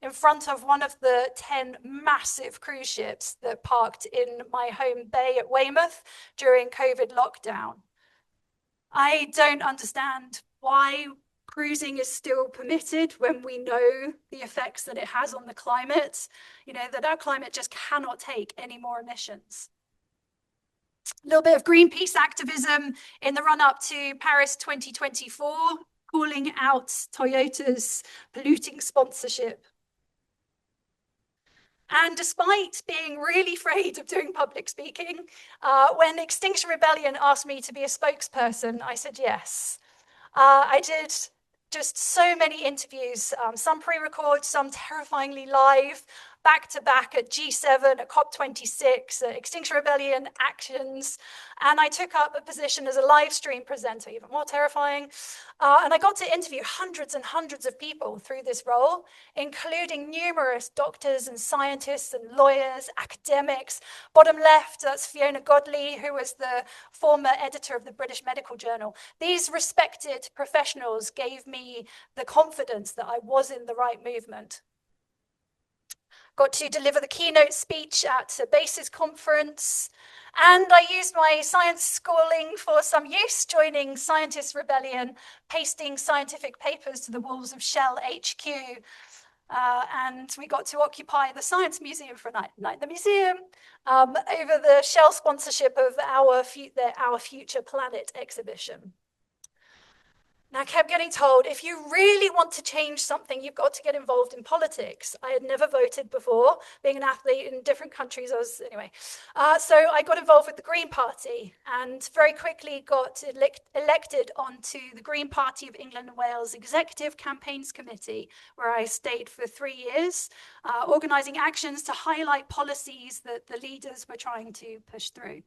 in front of one of the 10 massive cruise ships that parked in my home bay at Weymouth during COVID lockdown. I don't understand why cruising is still permitted when we know the effects that it has on the climate, that our climate just cannot take any more emissions. A little bit of Greenpeace activism in the run-up to Paris 2024, calling out Toyota's polluting sponsorship. And despite being really afraid of doing public speaking, when Extinction Rebellion asked me to be a spokesperson, I said yes. I did just so many interviews, some pre-recorded, some terrifyingly live, back-to-back at G7, at COP26, at Extinction Rebellion actions, and I took up a position as a live stream presenter, even more terrifying. And I got to interview hundreds and hundreds of people through this role, including numerous doctors and scientists and lawyers, academics. Bottom left, that's Fiona Godley, who was the former editor of the British Medical Journal. These respected professionals gave me the confidence that I was in the right movement. Got to deliver the keynote speech at a BASIS conference, and I used my science schooling for some use, joining Scientist Rebellion, pasting scientific papers to the walls of Shell HQ, and we got to occupy the Science Museum for a night at the museum, over the Shell sponsorship of our Future Planet exhibition. Now, I kept getting told, if you really want to change something, you've got to get involved in politics. I had never voted before. Being an athlete in different countries, anyway. So I got involved with the Green Party and very quickly got elected onto the Green Party of England and Wales Executive Campaigns Committee, where I stayed for 3 years, organising actions to highlight policies that the leaders were trying to push through.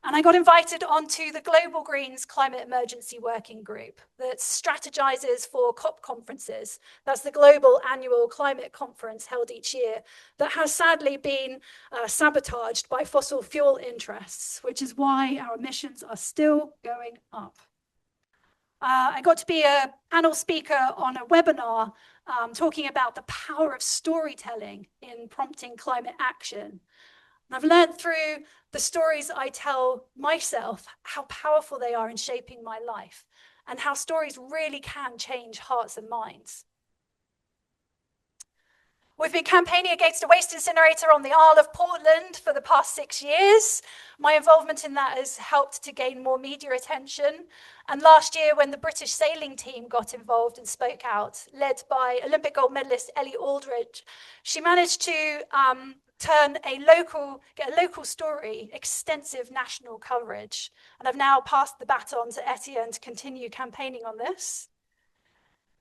And I got invited onto the Global Greens Climate Emergency Working Group that strategizes for COP conferences. That's the global annual climate conference held each year that has sadly been sabotaged by fossil fuel interests, which is why our emissions are still going up. I got to be a panel speaker on a webinar talking about the power of storytelling in prompting climate action. And I've learned through the stories I tell myself how powerful they are in shaping my life and how stories really can change hearts and minds. We've been campaigning against a waste incinerator on the Isle of Portland for the past 6 years. My involvement in that has helped to gain more media attention. And last year, when the British sailing team got involved and spoke out, led by Olympic gold medalist Ellie Aldridge, she managed to get a local story, extensive national coverage. And I've now passed the baton to Ettienne to continue campaigning on this.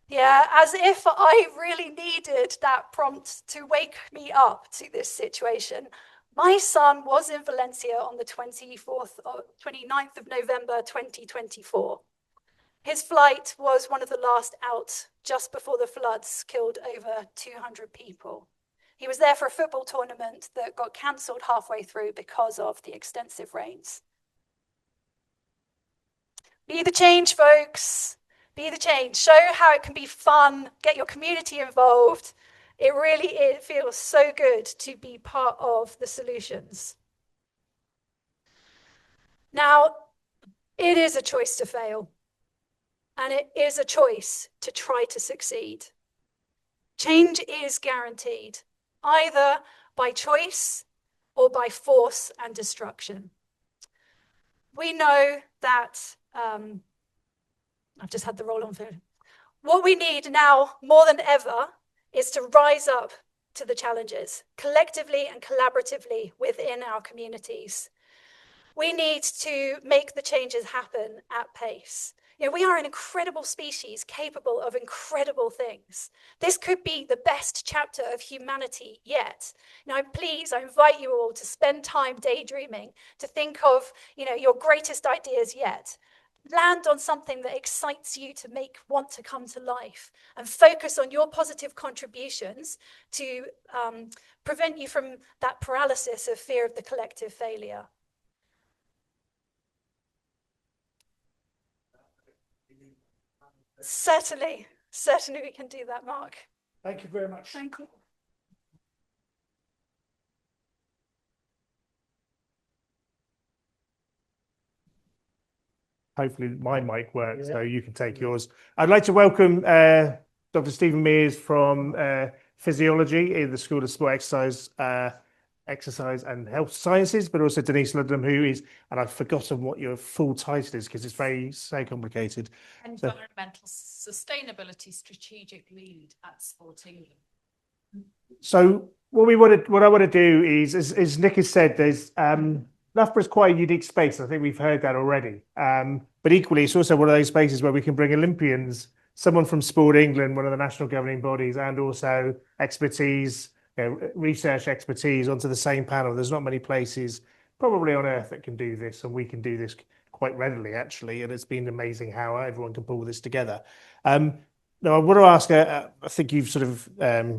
Yeah, as if I really needed that prompt to wake me up to this situation. My son was in Valencia on the 29th of November, 2024. His flight was one of the last out just before the floods killed over 200 people. He was there for a football tournament that got cancelled halfway through because of the extensive rains. Be the change, folks. Be the change. Show how it can be fun. Get your community involved. It feels so good to be part of the solutions. Now, it is a choice to fail. And it is a choice to try to succeed. Change is guaranteed, either by choice or by force and destruction. We know that, I've just had the roll on for what we need now more than ever is to rise up to the challenges collectively and collaboratively within our communities. We need to make the changes happen at pace. We are an incredible species capable of incredible things. This could be the best chapter of humanity yet. Now, I invite you all to spend time daydreaming, to think of, your greatest ideas yet. Land on something that excites you to want to come to life, and focus on your positive contributions to prevent you from that paralysis of fear of the collective failure. Certainly we can do that, Mark. Thank you very much. Thank you. Hopefully my mic works, so you can take yours. I'd like to welcome Dr. Stephen Mears from Physiology in the School of Sport, Exercise and Health Sciences, but also Denise Ludlam, who is, and I've forgotten what your full title is because it's so complicated. Environmental Sustainability Strategic Lead at Sport England. So what I want to do is, as Nick has said, there's Loughborough is quite a unique space. I think we've heard that already. But equally, it's also one of those spaces where we can bring Olympians, someone from Sport England, one of the national governing bodies, and also expertise research expertise onto the same panel. There's not many places probably on earth that can do this, and we can do this quite readily, actually. And it's been amazing how everyone can pull this together. Now, I want to ask, I think you've sort of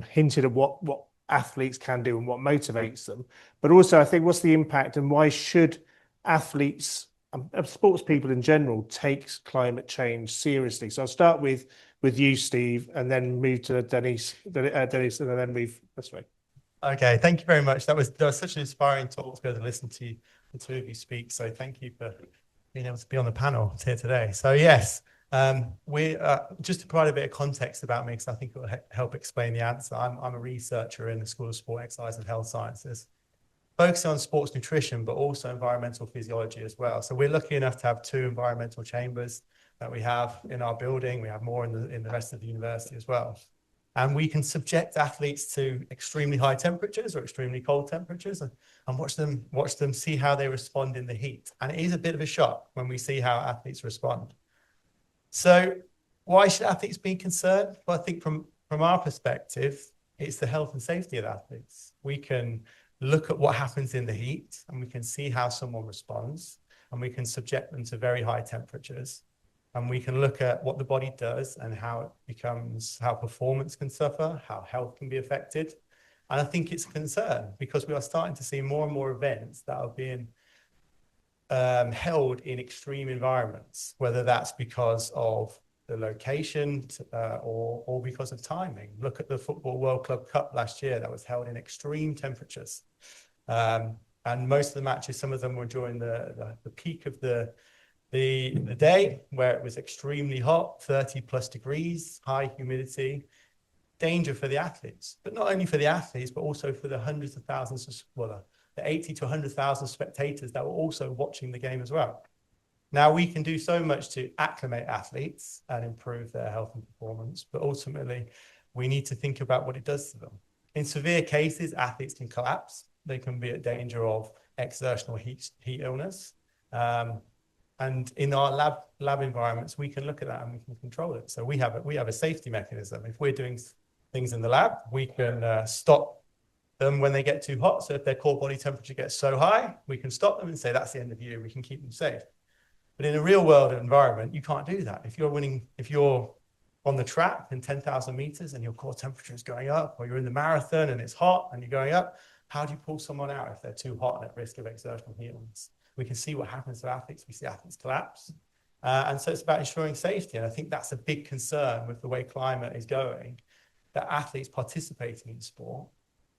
hinted at what athletes can do and what motivates them, but also I think what's the impact and why should athletes and sports people in general take climate change seriously? So I'll start with you, Steve, and then move to Denise, and then move this way. Okay, thank you very much. That was such an inspiring talk to be able to listen to the two of you speak. So thank you for being able to be on the panel here today. So yes, we just to provide a bit of context about me, because I think it will help explain the answer. I'm a researcher in the School of Sport, Exercise and Health Sciences, focusing on sports nutrition, but also environmental physiology as well. So we're lucky enough to have 2 environmental chambers that we have in our building. We have more in the rest of the university as well. And we can subject athletes to extremely high temperatures or extremely cold temperatures and watch them see how they respond in the heat. And it is a bit of a shock when we see how athletes respond. So why should athletes be concerned? Well, I think from our perspective, it's the health and safety of athletes. We can look at what happens in the heat and we can see how someone responds, and we can subject them to very high temperatures. And we can look at what the body does and how performance can suffer, how health can be affected. And I think it's a concern because we are starting to see more and more events that are being held in extreme environments, whether that's because of the location or because of timing. Look at the Football World Club Cup last year that was held in extreme temperatures. And most of the matches, some of them were during the peak of the day where it was extremely hot, 30+ degrees, high humidity, danger for the athletes, but not only for the athletes, but also for the hundreds of thousands of, the 80 to 100,000 spectators that were also watching the game as well. Now, we can do so much to acclimate athletes and improve their health and performance, but ultimately we need to think about what it does to them. In severe cases, athletes can collapse. They can be at danger of exertional heat illness. And in our lab environments, we can look at that and we can control it. So we have a safety mechanism. If we're doing things in the lab, we can stop them when they get too hot. So if their core body temperature gets so high, we can stop them and say, that's the end of you. We can keep them safe. But in a real world environment, you can't do that. If you're on the track in 10,000 meters and your core temperature is going up, or you're in the marathon and it's hot and you're going up, how do you pull someone out if they're too hot and at risk of exertional heat illness? We can see what happens to athletes. We see athletes collapse. And so it's about ensuring safety. And I think that's a big concern with the way climate is going, that athletes participating in sport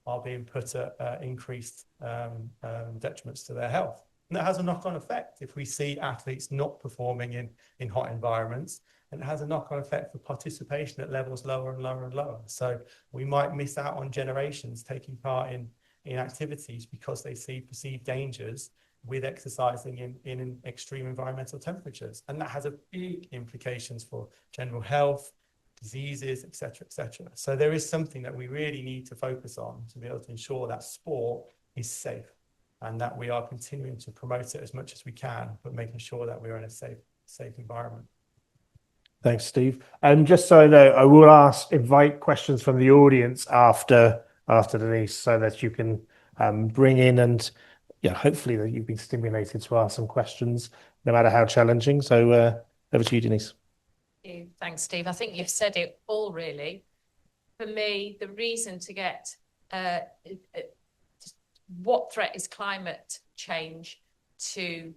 are being put at increased detriments to their health. And that has a knock-on effect. If we see athletes not performing in hot environments, and it has a knock-on effect for participation at levels lower and lower and lower. So we might miss out on generations taking part in activities because they see perceived dangers with exercising in extreme environmental temperatures. And that has a big implications for general health, diseases, et cetera, et cetera. So there is something that we really need to focus on to be able to ensure that sport is safe and that we are continuing to promote it as much as we can, but making sure that we're in a safe environment. Thanks, Steve. And just so I know, I will invite questions from the audience after Denise, so that you can bring in and hopefully that you've been stimulated to ask some questions, no matter how challenging. So over to you, Denise. Thanks, Steve. I think you've said it all, really. For me, the reason to get what threat is climate change to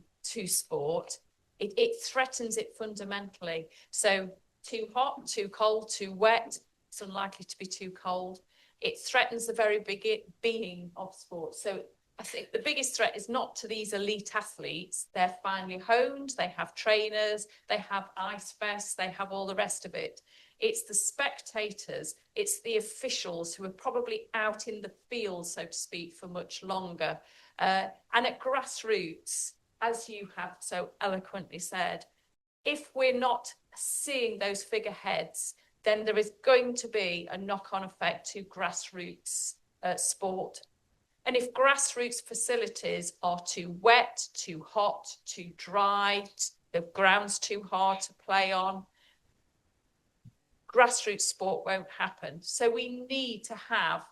sport, it threatens it fundamentally. So too hot, too cold, too wet, it's unlikely to be too cold. It threatens the very being of sport. So I think the biggest threat is not to these elite athletes. They're finely honed, they have trainers, they have ice vests, they have all the rest of it. It's the spectators, it's the officials who are probably out in the field, so to speak, for much longer. And at grassroots, as you have so eloquently said, if we're not seeing those figureheads, then there is going to be a knock-on effect to grassroots sport. And if grassroots facilities are too wet, too hot, too dry, the ground's too hard to play on, grassroots sport won't happen. So we need to have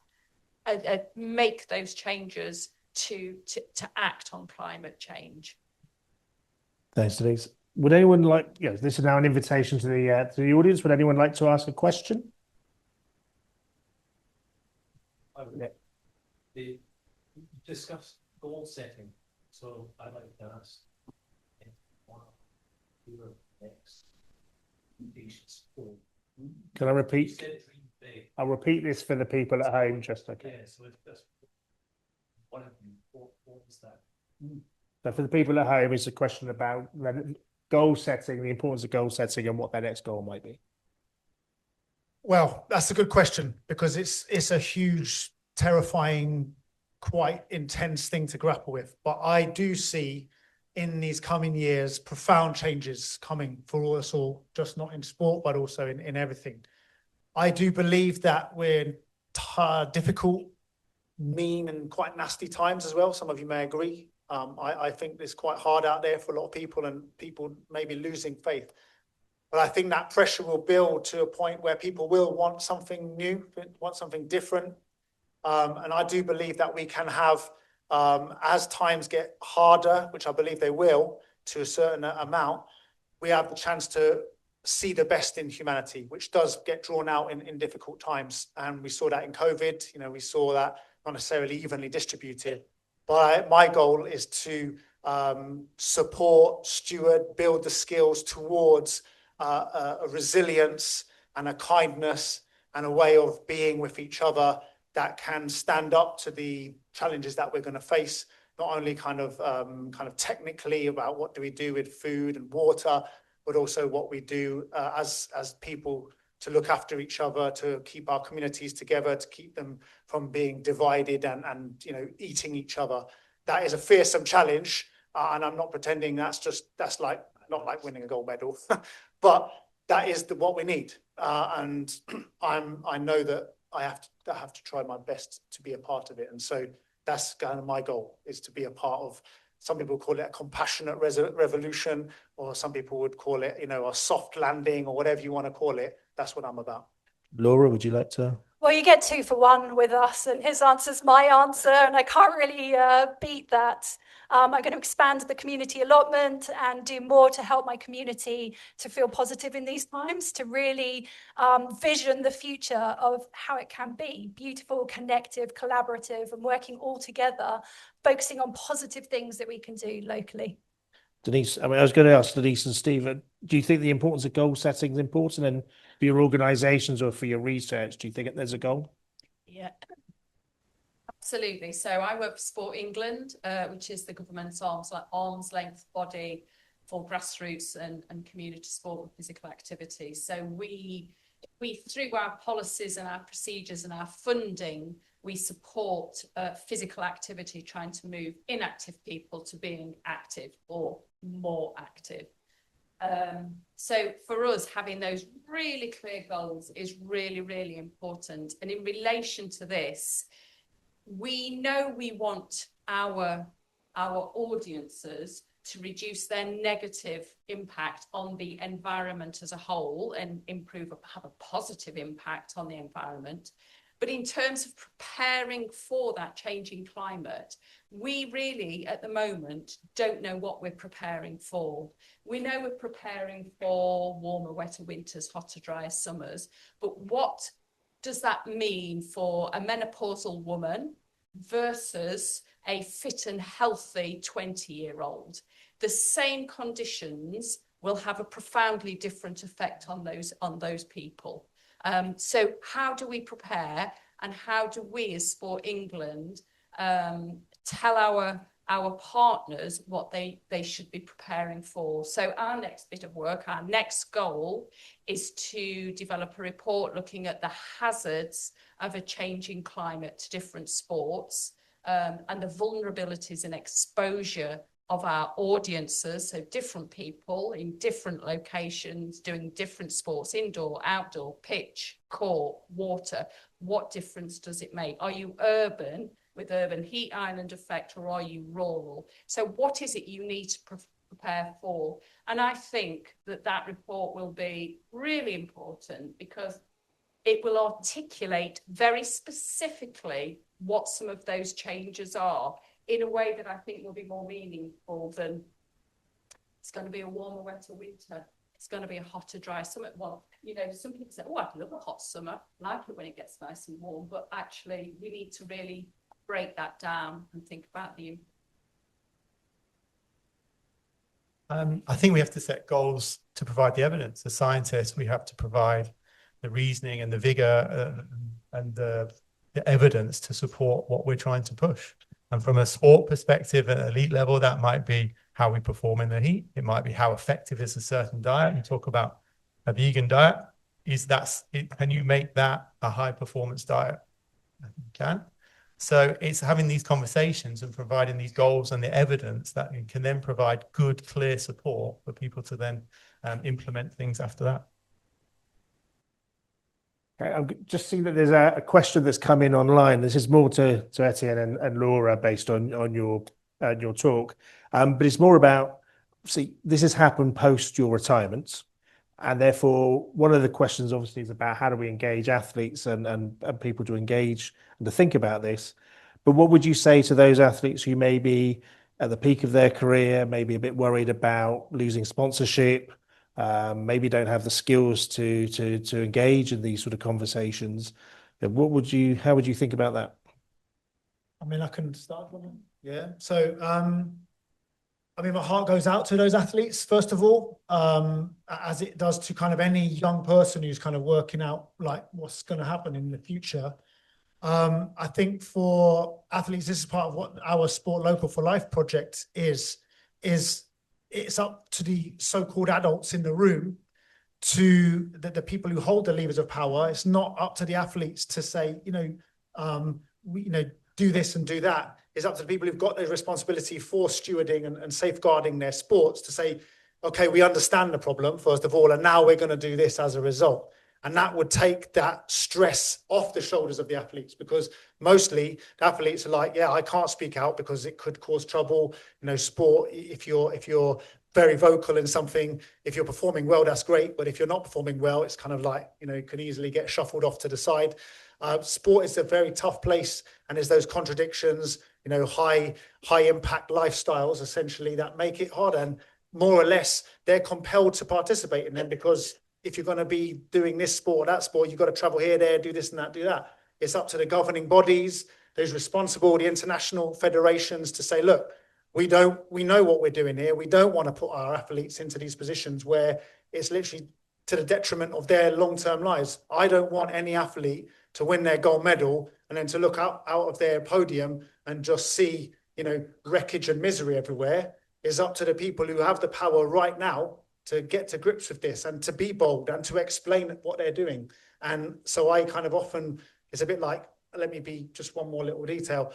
make those changes to act on climate change. Thanks, Denise. Would anyone like, this is now an invitation to the audience. Would anyone like to ask a question? You discussed goal setting, so I'd like to ask one of your next Can I repeat? I'll repeat this for the people at home, just okay. Yeah, so that's one of them. What was that? So for the people at home, it's a question about goal setting, the importance of goal setting, and what their next goal might be. Well, that's a good question, because it's a huge, terrifying, quite intense thing to grapple with. But I do see in these coming years profound changes coming for us all, just not in sport, but also in everything. I do believe that we're in difficult, mean, and quite nasty times as well. Some of you may agree. I think it's quite hard out there for a lot of people, and people may be losing faith. But I think that pressure will build to a point where people will want something new, want something different. And I do believe that we can have, as times get harder, which I believe they will to a certain amount, we have the chance to see the best in humanity, which does get drawn out in difficult times. And we saw that in COVID, we saw that not necessarily evenly distributed. But my goal is to support, steward, build the skills towards a resilience and a kindness and a way of being with each other that can stand up to the challenges that we're going to face, not only kind of technically about what do we do with food and water, but also what we do as people to look after each other, to keep our communities together, to keep them from being divided and eating each other. That is a fearsome challenge, and I'm not pretending that's not like winning a gold medal, but that is what we need. And I know that I have to try my best to be a part of it, and so that's kind of my goal, is to be a part of. Some people call it a compassionate revolution, or some people would call it, a soft landing, or whatever you want to call it. That's what I'm about. Laura, would you like to? Well, you get 2 for 1 with us, and his answer's my answer, and I can't really beat that. I'm going to expand the community allotment and do more to help my community to feel positive in these times, to really vision the future of how it can be beautiful, connective, collaborative, and working all together, focusing on positive things that we can do locally. Denise, I was going to ask Denise and Stephen, do you think the importance of goal setting is important? And for your organisations or for your research, do you think there's a goal? Yeah, absolutely. So I work for Sport England, which is the government's arm's length body for grassroots and community sport and physical activity. So we through our policies and our procedures and our funding, we support physical activity, trying to move inactive people to being active or more active. So for us, having those really clear goals is really, really important. And in relation to this, we know we want our audiences to reduce their negative impact on the environment as a whole and have a positive impact on the environment. But in terms of preparing for that changing climate, we really, at the moment, don't know what we're preparing for. We know we're preparing for warmer, wetter winters, hotter, drier summers. But what does that mean for a menopausal woman versus a fit and healthy 20-year-old? The same conditions will have a profoundly different effect on those people. So how do we prepare, and how do we as Sport England tell our partners what they should be preparing for? So our next bit of work, our next goal, is to develop a report looking at the hazards of a changing climate to different sports, and the vulnerabilities and exposure of our audiences, so different people in different locations doing different sports, indoor, outdoor, pitch, court, water. What difference does it make? Are you urban with urban heat island effect, or are you rural? So what is it you need to prepare for? And I think that report will be really important, because it will articulate very specifically what some of those changes are in a way that I think will be more meaningful than it's going to be a warmer, wetter winter. It's going to be a hotter, dry summer. Well, you know, some people say, oh, I love a hot summer. I like it when it gets nice and warm. But actually, we need to really break that down and think about the I think we have to set goals to provide the evidence. As scientists, we have to provide the reasoning and the vigor and the evidence to support what we're trying to push. And from a sport perspective at elite level, that might be how we perform in the heat. It might be how effective is a certain diet. You talk about a vegan diet. Can you make that a high performance diet? I think you can. So it's having these conversations and providing these goals and the evidence that can then provide good, clear support for people to then implement things after that. Okay, I'm just seeing that there's a question that's come in online. This is more to Etienne and Laura based on your talk, but it's more about, see, this has happened post your retirement, and therefore one of the questions obviously is about how do we engage athletes and people to engage and to think about this. But what would you say to those athletes who may be at the peak of their career, maybe a bit worried about losing sponsorship, maybe don't have the skills to engage in these sort of conversations? How would you think about that? I mean, I can start with it. Yeah. So, I mean, my heart goes out to those athletes, first of all, as it does to kind of any young person who's kind of working out like what's going to happen in the future. I think for athletes, this is part of what our Sport Local for Life project is it's up to the so-called adults in the room, to the people who hold the levers of power. It's not up to the athletes to say, do this and do that. It's up to the people who've got the responsibility for stewarding and safeguarding their sports to say, okay, we understand the problem, first of all, and now we're going to do this as a result. And that would take that stress off the shoulders of the athletes, because mostly the athletes are like, yeah, I can't speak out because it could cause trouble. Sport, if you're very vocal in something, if you're performing well, that's great. But if you're not performing well, it's kind of like, it can easily get shuffled off to the side. Sport is a very tough place, and there's those contradictions, high impact lifestyles essentially that make it hard, and more or less they're compelled to participate in them, because if you're going to be doing this sport or that sport, you've got to travel here, there, do this and that, do that. It's up to the governing bodies, those responsible, the international federations, to say, look, we know what we're doing here. We don't want to put our athletes into these positions where it's literally to the detriment of their long-term lives. I don't want any athlete to win their gold medal and then to look out of their podium and just see, wreckage and misery everywhere. It's up to the people who have the power right now to get to grips with this and to be bold and to explain what they're doing. And so I kind of often, it's a bit like, let me be just one more little detail.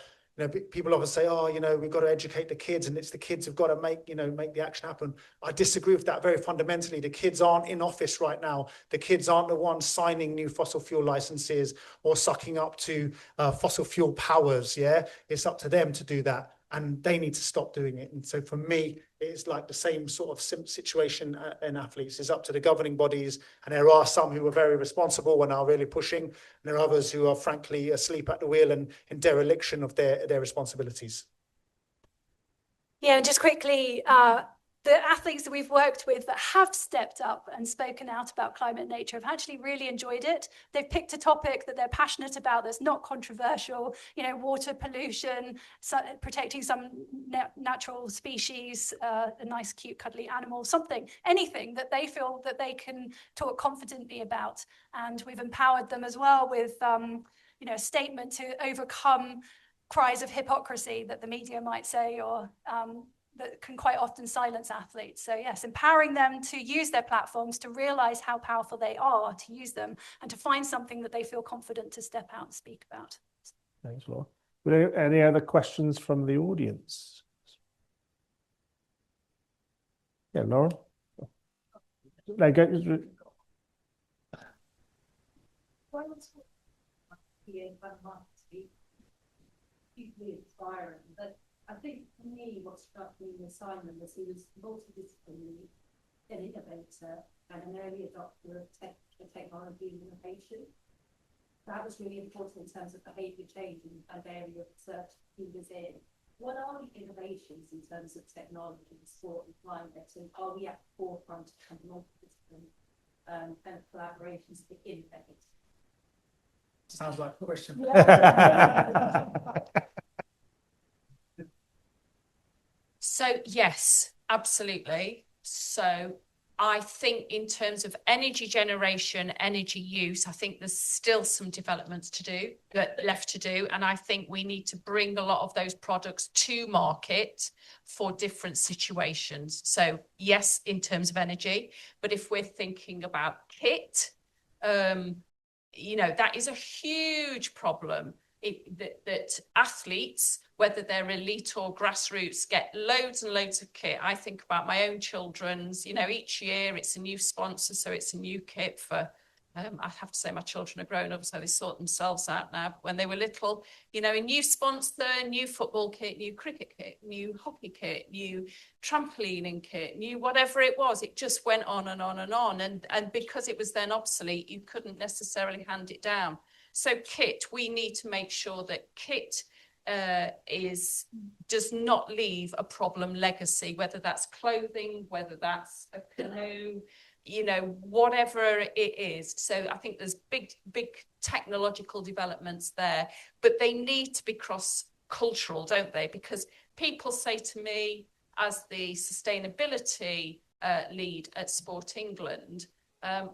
People often say, we've got to educate the kids, and it's the kids who've got to make the action happen. I disagree with that very fundamentally. The kids aren't in office right now. The kids aren't the ones signing new fossil fuel licenses or sucking up to fossil fuel powers. Yeah, it's up to them to do that, and they need to stop doing it. And so for me, it's like the same sort of situation in athletes. It's up to the governing bodies, and there are some who are very responsible and are really pushing, and there are others who are frankly asleep at the wheel and in dereliction of their responsibilities. Yeah, and just quickly, the athletes that we've worked with that have stepped up and spoken out about climate and nature have actually really enjoyed it. They've picked a topic that they're passionate about that's not controversial, water pollution, protecting some natural species, a nice, cute, cuddly animal, anything that they feel that they can talk confidently about. And we've empowered them as well with, a statement to overcome cries of hypocrisy that the media might say, or that can quite often silence athletes. So yes, empowering them to use their platforms, to realize how powerful they are, to use them, and to find something that they feel confident to step out and speak about. Thanks, Laura. Were there any other questions from the audience? Yeah, Laura? Hugely inspiring, but I think for me what struck me with Simon was he was multidisciplinary, an innovator and an early adopter of technology and innovation. that was really important in terms of behaviour change and area of research he was in. What are the innovations in terms of technology, sport and climate, and are we at the forefront of kind of multidisciplinary kind of collaborations to innovate? Sounds like a question. So yes, absolutely. So I think in terms of energy generation, energy use, I think there's still some developments to do, left to do. And I think we need to bring a lot of those products to market for different situations. So yes, in terms of energy, but if we're thinking about kit, you know, that is a huge problem. That athletes, whether they're elite or grassroots, get loads and loads of kit. I think about my own children's, you know, each year it's a new sponsor, so it's a new kit for, I have to say my children are grown up, so they sort themselves out now. But when they were little, you know, a new sponsor, new football kit, new cricket kit, new hockey kit, new trampolining kit, new whatever it was. It just went on and on and on. And because it was then obsolete, you couldn't necessarily hand it down. So kit, we need to make sure that kit does not leave a problem legacy, whether that's clothing, whether that's a canoe, you know, whatever it is. So I think there's big technological developments there, but they need to be cross-cultural, don't they? Because people say to me, as the sustainability lead at Sport England,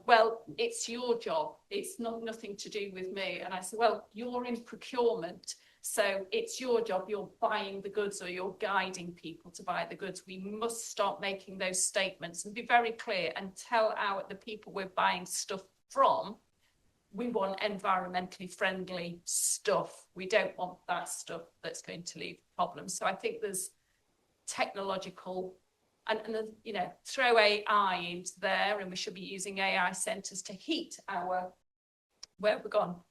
well, it's your job. It's nothing to do with me. And I said, well, you're in procurement. So it's your job. You're buying the goods or you're guiding people to buy the goods. We must start making those statements and be very clear and tell the people we're buying stuff from, we want environmentally friendly stuff. We don't want that stuff that's going to leave problems. So I think there's technological and you know, throw AI into there, and we should be using AI centres to heat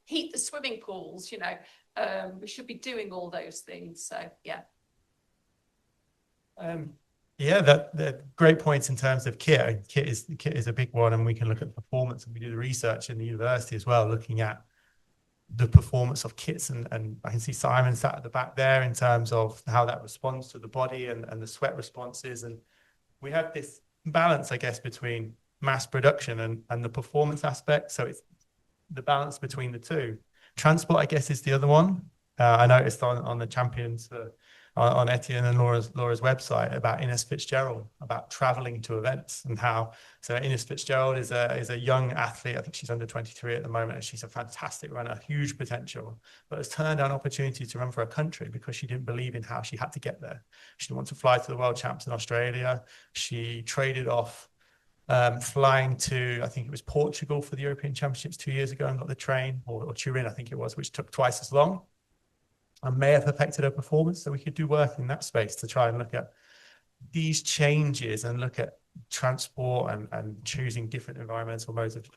heat the swimming pools, you know. We should be doing all those things. So yeah. Yeah, that great points in terms of kit. Kit is a big one, and we can look at performance, and we do the research in the university as well, looking at the performance of kits, and I can see Simon sat at the back there in terms of how that responds to the body and the sweat responses. And we have this balance, I guess, between mass production and the performance aspect. So it's the balance between the two. Transport, I guess, is the other one. I noticed on the champions on Etienne and Laura's website about Ines Fitzgerald, about traveling to events, and how, so Ines Fitzgerald is a young athlete. I think she's under 23 at the moment, and she's a fantastic runner, huge potential, but has turned down opportunity to run for a country because she didn't believe in how she had to get there. She didn't want to fly to the world champs in Australia. She traded off flying to, I think it was Portugal for the European Championships 2 years ago, and got the train, or Turin, I think it was, which took twice as long, and may have affected her performance. So we could do work in that space to try and look at these changes and look at transport and choosing different environmental modes of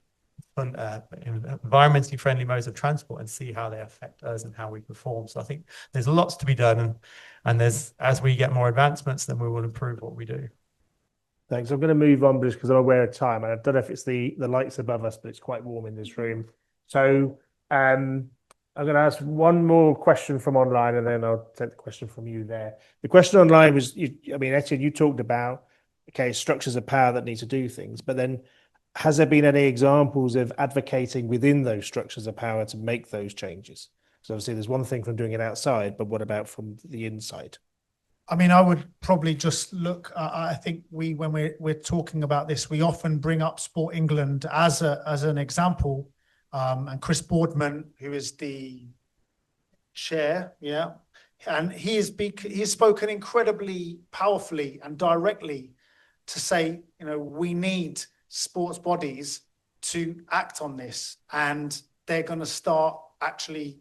environmentally friendly modes of transport, and see how they affect us and how we perform. So I think there's lots to be done, and there's, as we get more advancements, then we will improve what we do. Thanks. I'm going to move on just because I'm aware of time. I don't know if it's the lights above us, but it's quite warm in this room. So I'm going to ask one more question from online, and then I'll take the question from you there. The question online was, Etienne, you talked about, structures of power that need to do things, but then has there been any examples of advocating within those structures of power to make those changes? So obviously there's one thing from doing it outside, but what about from the inside? I mean, I would probably just look, I think when we're talking about this, we often bring up Sport England as an example, and Chris Boardman, who is the chair, and he's spoken incredibly powerfully and directly to say, we need sports bodies to act on this, and they're going to start actually,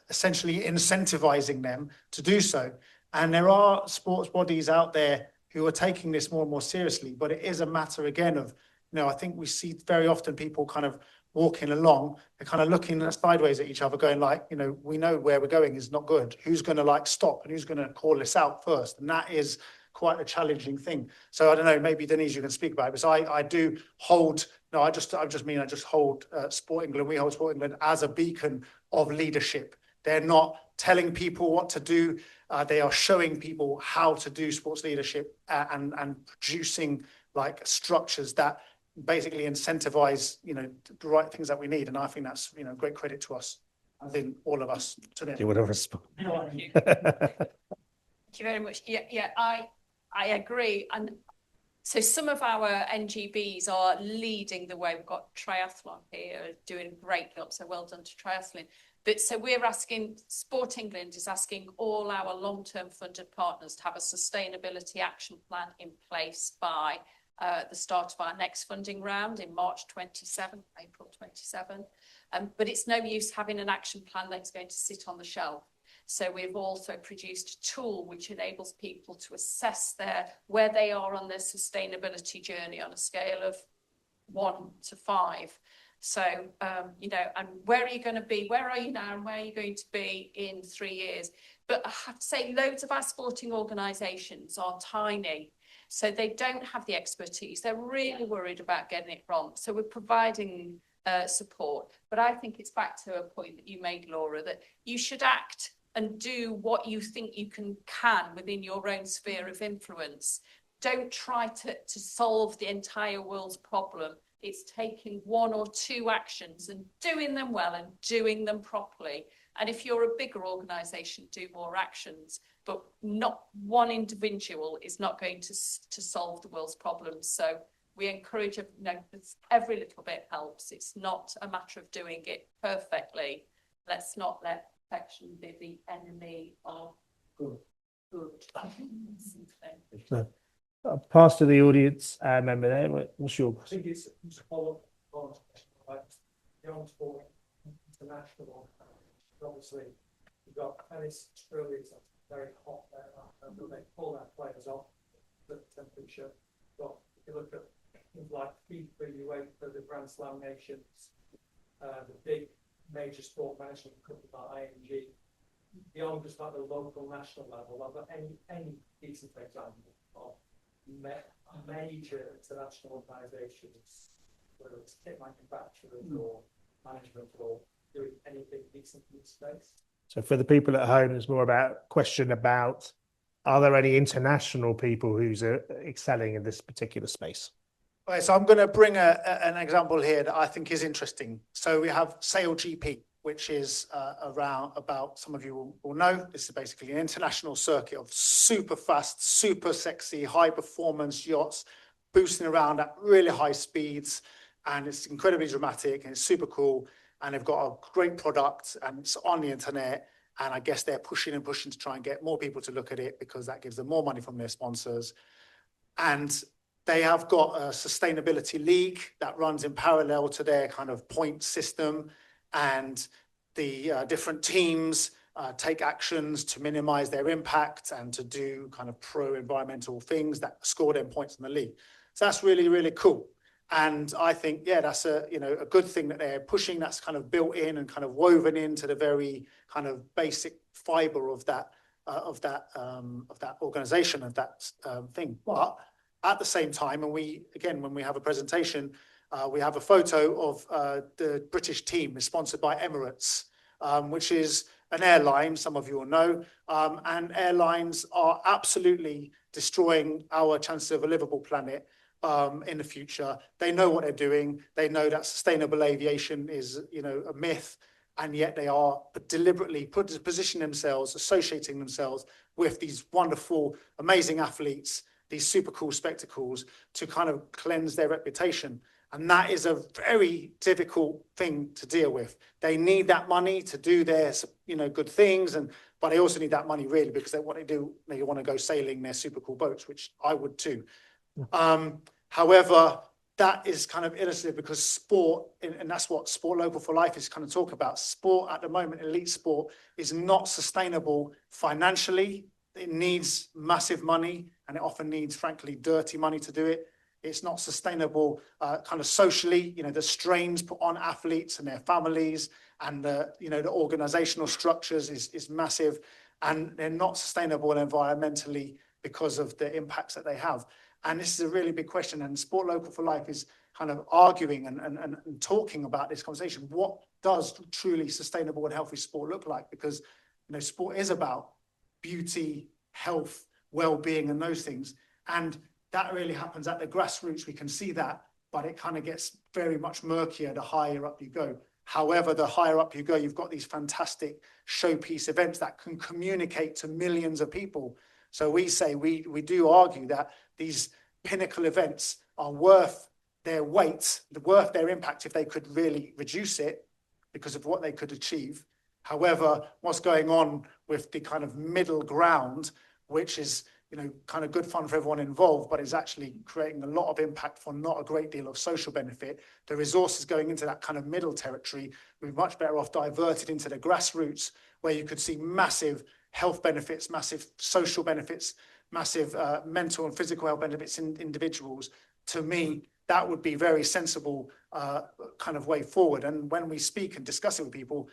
essentially incentivizing them to do so. And there are sports bodies out there who are taking this more and more seriously, but it is a matter, again, of, I think we see very often people kind of walking along, they're kind of looking sideways at each other, going like, we know where we're going is not good. Who's going to stop, and who's going to call this out first? And that is quite a challenging thing. So I don't know, maybe Denise, you can speak about it, because I do hold, no, I just hold Sport England, we hold Sport England as a beacon of leadership. They're not telling people what to do. They are showing people how to do sports leadership and producing like structures that basically incentivize, the right things that we need. And I think that's, great credit to us, as in all of us today. You would have responded. Thank you very much. Yeah, I agree. And so some of our NGBs are leading the way. We've got triathlon here, doing a great job. So well done to triathlon. But so we're asking, Sport England is asking all our long-term funded partners to have a sustainability action plan in place by the start of our next funding round in March 27, April 27. But it's no use having an action plan that's going to sit on the shelf. So we've also produced a tool which enables people to assess where they are on their sustainability journey on a scale of 1 to 5. So, and where are you going to be? Where are you now? And where are you going to be in 3 years? But I have to say, loads of our sporting organisations are tiny. So they don't have the expertise. They're really worried about getting it wrong. So we're providing support. But I think it's back to a point that you made, Laura, that you should act and do what you think you can within your own sphere of influence. Don't try to solve the entire world's problem. It's taking 1 or 2 actions and doing them well and doing them properly. And if you're a bigger organisation, do more actions. But not one individual is not going to solve the world's problems. So we encourage, every little bit helps. It's not a matter of doing it perfectly. Let's not let perfection be the enemy of good. I'll pass to the audience member there. What's your? I think it's a follow-up about beyond sport, international. Obviously, you've got tennis, Australia is very hot there. They pull their players off the temperature. But if you look at things like FIFA, UEFA, the Grand Slam nations, the big major sport management companies like ING, beyond just like the local national level, are there any decent example of major international organisations, whether it's kit manufacturers or management, or doing anything decent in this space? So for the people at home, it's more about question about, are there any international people who's excelling in this particular space? Okay, so I'm going to bring an example here that I think is interesting. So we have Sail GP, which is about, some of you will know, this is basically an international circuit of super fast, super sexy, high performance yachts boosting around at really high speeds. And it's incredibly dramatic and it's super cool. And they've got a great product and it's on the internet. And I guess they're pushing and pushing to try and get more people to look at it because that gives them more money from their sponsors. And they have got a sustainability league that runs in parallel to their kind of point system. And the different teams take actions to minimize their impact and to do kind of pro-environmental things that score them points in the league. So that's really, really cool. And I think, yeah, that's a good thing that they're pushing. That's kind of built in and kind of woven into the very kind of basic fiber of that organization, of that thing. But at the same time, and when we have a presentation, we have a photo of the British team is sponsored by Emirates, which is an airline, some of you will know, and airlines are absolutely destroying our chances of a livable planet in the future. They know what they're doing. They know that sustainable aviation is, a myth, and yet they are deliberately positioning themselves, associating themselves with these wonderful, amazing athletes, these super cool spectacles to kind of cleanse their reputation. And that is a very difficult thing to deal with. They need that money to do their, good things, but they also need that money really because what they do, they want to go sailing their super cool boats, which I would too. However, that is kind of illustrative because sport, and that's what Sport Local for Life is kind of talk about. Sport at the moment, elite sport, is not sustainable financially. It needs massive money, and it often needs, frankly, dirty money to do it. It's not sustainable kind of socially. The strains put on athletes and their families, and the organizational structures is massive, and they're not sustainable environmentally because of the impacts that they have. And this is a really big question, and Sport Local for Life is kind of arguing and talking about this conversation. What does truly sustainable and healthy sport look like? Because, you know, sport is about beauty, health, well-being, and those things. And that really happens at the grassroots. We can see that, but it kind of gets very much murkier the higher up you go. However, the higher up you go, you've got these fantastic showpiece events that can communicate to millions of people. So we say, we do argue that these pinnacle events are worth their weight, worth their impact if they could really reduce it because of what they could achieve. However, what's going on with the kind of middle ground, which is, you know, kind of good fun for everyone involved, but is actually creating a lot of impact for not a great deal of social benefit. The resources going into that kind of middle territory would be much better off diverted into the grassroots, where you could see massive health benefits, massive social benefits, massive mental and physical health benefits in individuals. To me, that would be very sensible kind of way forward. And when we speak and discuss it with people,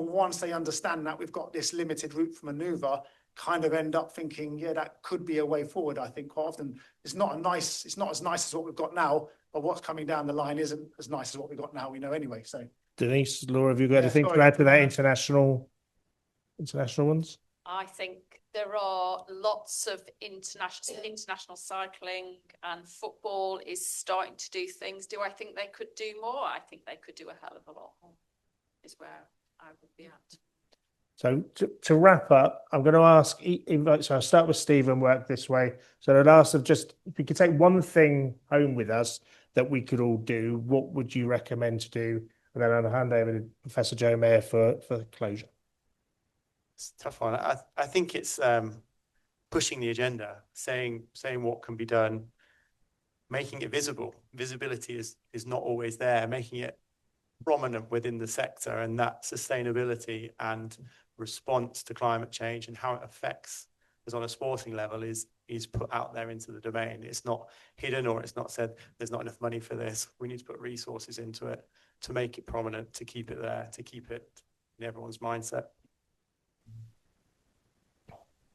once they understand that we've got this limited route for manoeuvre, kind of end up thinking, yeah, that could be a way forward. I think quite often it's not as nice as what we've got now, but what's coming down the line isn't as nice as what we've got now, we know anyway. So Denise, Laura, have you got anything to add to that international ones? I think there are lots of international cycling, and football is starting to do things. Do I think they could do more? I think they could do a hell of a lot more, is where I would be at. So to wrap up, I'm going to ask, so I'll start with Steve and work this way. So I'd ask if we could take one thing home with us that we could all do, what would you recommend to do? And then I'll hand over to Professor Jo Maher for closure. It's a tough one. I think it's pushing the agenda, saying what can be done, making it visible. Visibility is not always there, making it prominent within the sector, and that sustainability and response to climate change and how it affects us on a sporting level is put out there into the domain. It's not hidden, or it's not said there's not enough money for this. We need to put resources into it to make it prominent, to keep it there, to keep it in everyone's mindset.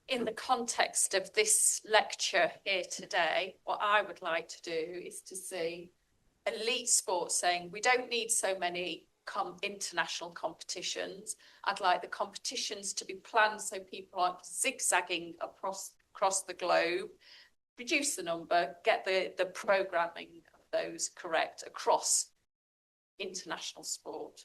In the context of this lecture here today, what I would like to do is to see elite sports saying we don't need so many international competitions. I'd like the competitions to be planned so people aren't zigzagging across the globe, reduce the number, get the programming of those correct across international sport.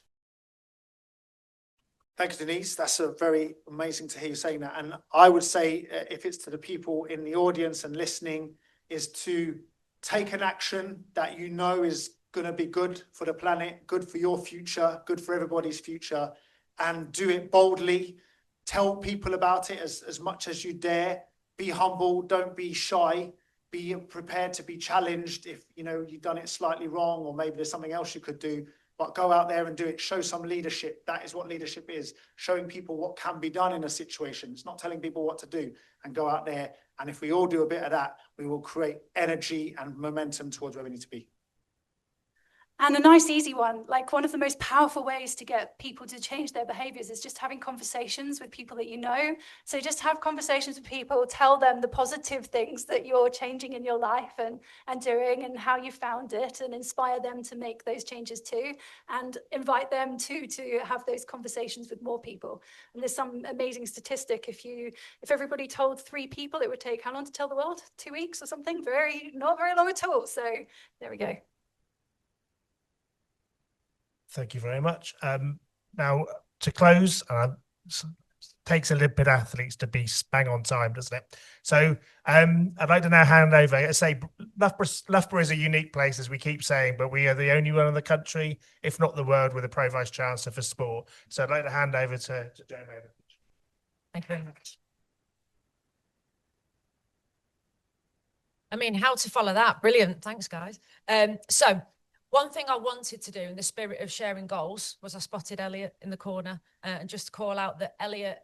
Thanks, Denise. That's very amazing to hear you saying that. And I would say, if it's to the people in the audience and listening, is to take an action that you know is going to be good for the planet, good for your future, good for everybody's future, and do it boldly. Tell people about it as much as you dare. Be humble, don't be shy. Be prepared to be challenged if you know you've done it slightly wrong, or maybe there's something else you could do. But go out there and do it. Show some leadership. That is what leadership is. Showing people what can be done in a situation. It's not telling people what to do. And go out there. And if we all do a bit of that, we will create energy and momentum towards where we need to be. And a nice, easy one, like one of the most powerful ways to get people to change their behaviors is just having conversations with people that you know. So just have conversations with people, tell them the positive things that you're changing in your life and doing, and how you found it, and inspire them to make those changes too, and invite them to have those conversations with more people. And there's some amazing statistic. If everybody told 3 people, it would take how long to tell the world? 2 weeks or something? Not very long at all. So there we go. Thank you very much. Now, to close, takes a little bit of athletes to be bang on time, doesn't it? So I'd like to now hand over. I say Loughborough is a unique place, as we keep saying, but we are the only one in the country, if not the world, with a Pro Vice Chancellor for sport. So I'd like to hand over to Jo Maher. Thank you very much. I mean, how to follow that? Brilliant. Thanks, guys. So one thing I wanted to do in the spirit of sharing goals was I spotted Elliot in the corner, and just to call out that Elliot,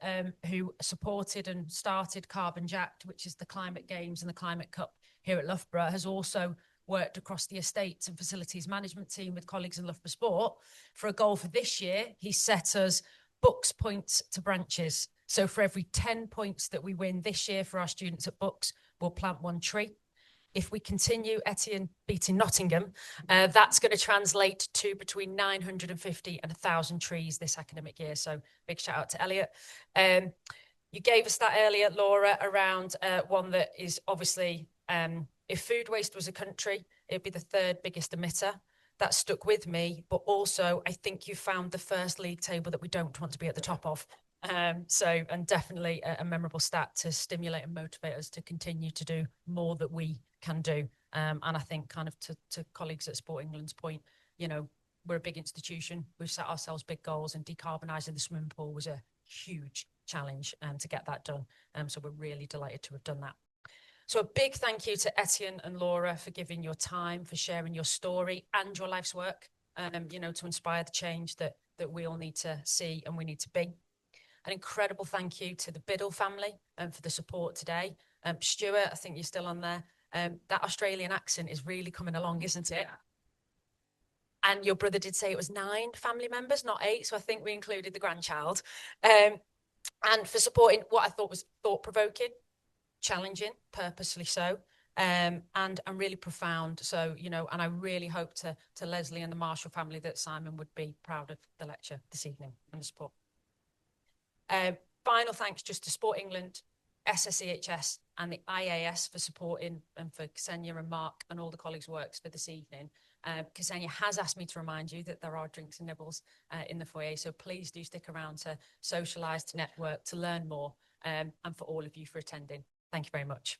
who supported and started Carbon Jacked, which is the climate games and the climate cup here at Loughborough, has also worked across the estates and facilities management team with colleagues in Loughborough Sport. For a goal for this year, he set us Bucks points to branches. So for every 10 points that we win this year for our students at Bucks, we'll plant 1 tree. If we continue Ettienne beating Nottingham, that's going to translate to between 950 and 1,000 trees this academic year. So big shout out to Elliot. You gave us that earlier, Laura, around one that is obviously, if food waste was a country, it'd be the 3rd biggest emitter. That stuck with me, but also I think you found the first league table that we don't want to be at the top of. And definitely a memorable stat to stimulate and motivate us to continue to do more that we can do. And I think kind of to colleagues at Sport England's point, you know, we're a big institution. We've set ourselves big goals, and decarbonising the swimming pool was a huge challenge to get that done. So we're really delighted to have done that. So a big thank you to Etienne and Laura for giving your time, for sharing your story and your life's work, you know, to inspire the change that we all need to see and we need to be. An incredible thank you to the Biddle family for the support today. Stuart, I think you're still on there. That Australian accent is really coming along, isn't it? And your brother did say it was 9 family members, not 8. So I think we included the grandchild. And for supporting what I thought was thought-provoking, challenging, purposely so, and really profound. So, you know, and I really hope to Leslie and the Marshall family that Simon would be proud of the lecture this evening and the support. Final thanks just to Sport England, SSEHS and the IAS for supporting, and for Ksenia and Mark and all the colleagues' works for this evening. Ksenia has asked me to remind you that there are drinks and nibbles in the foyer, so please do stick around to socialise, to network, to learn more, and for all of you for attending. Thank you very much.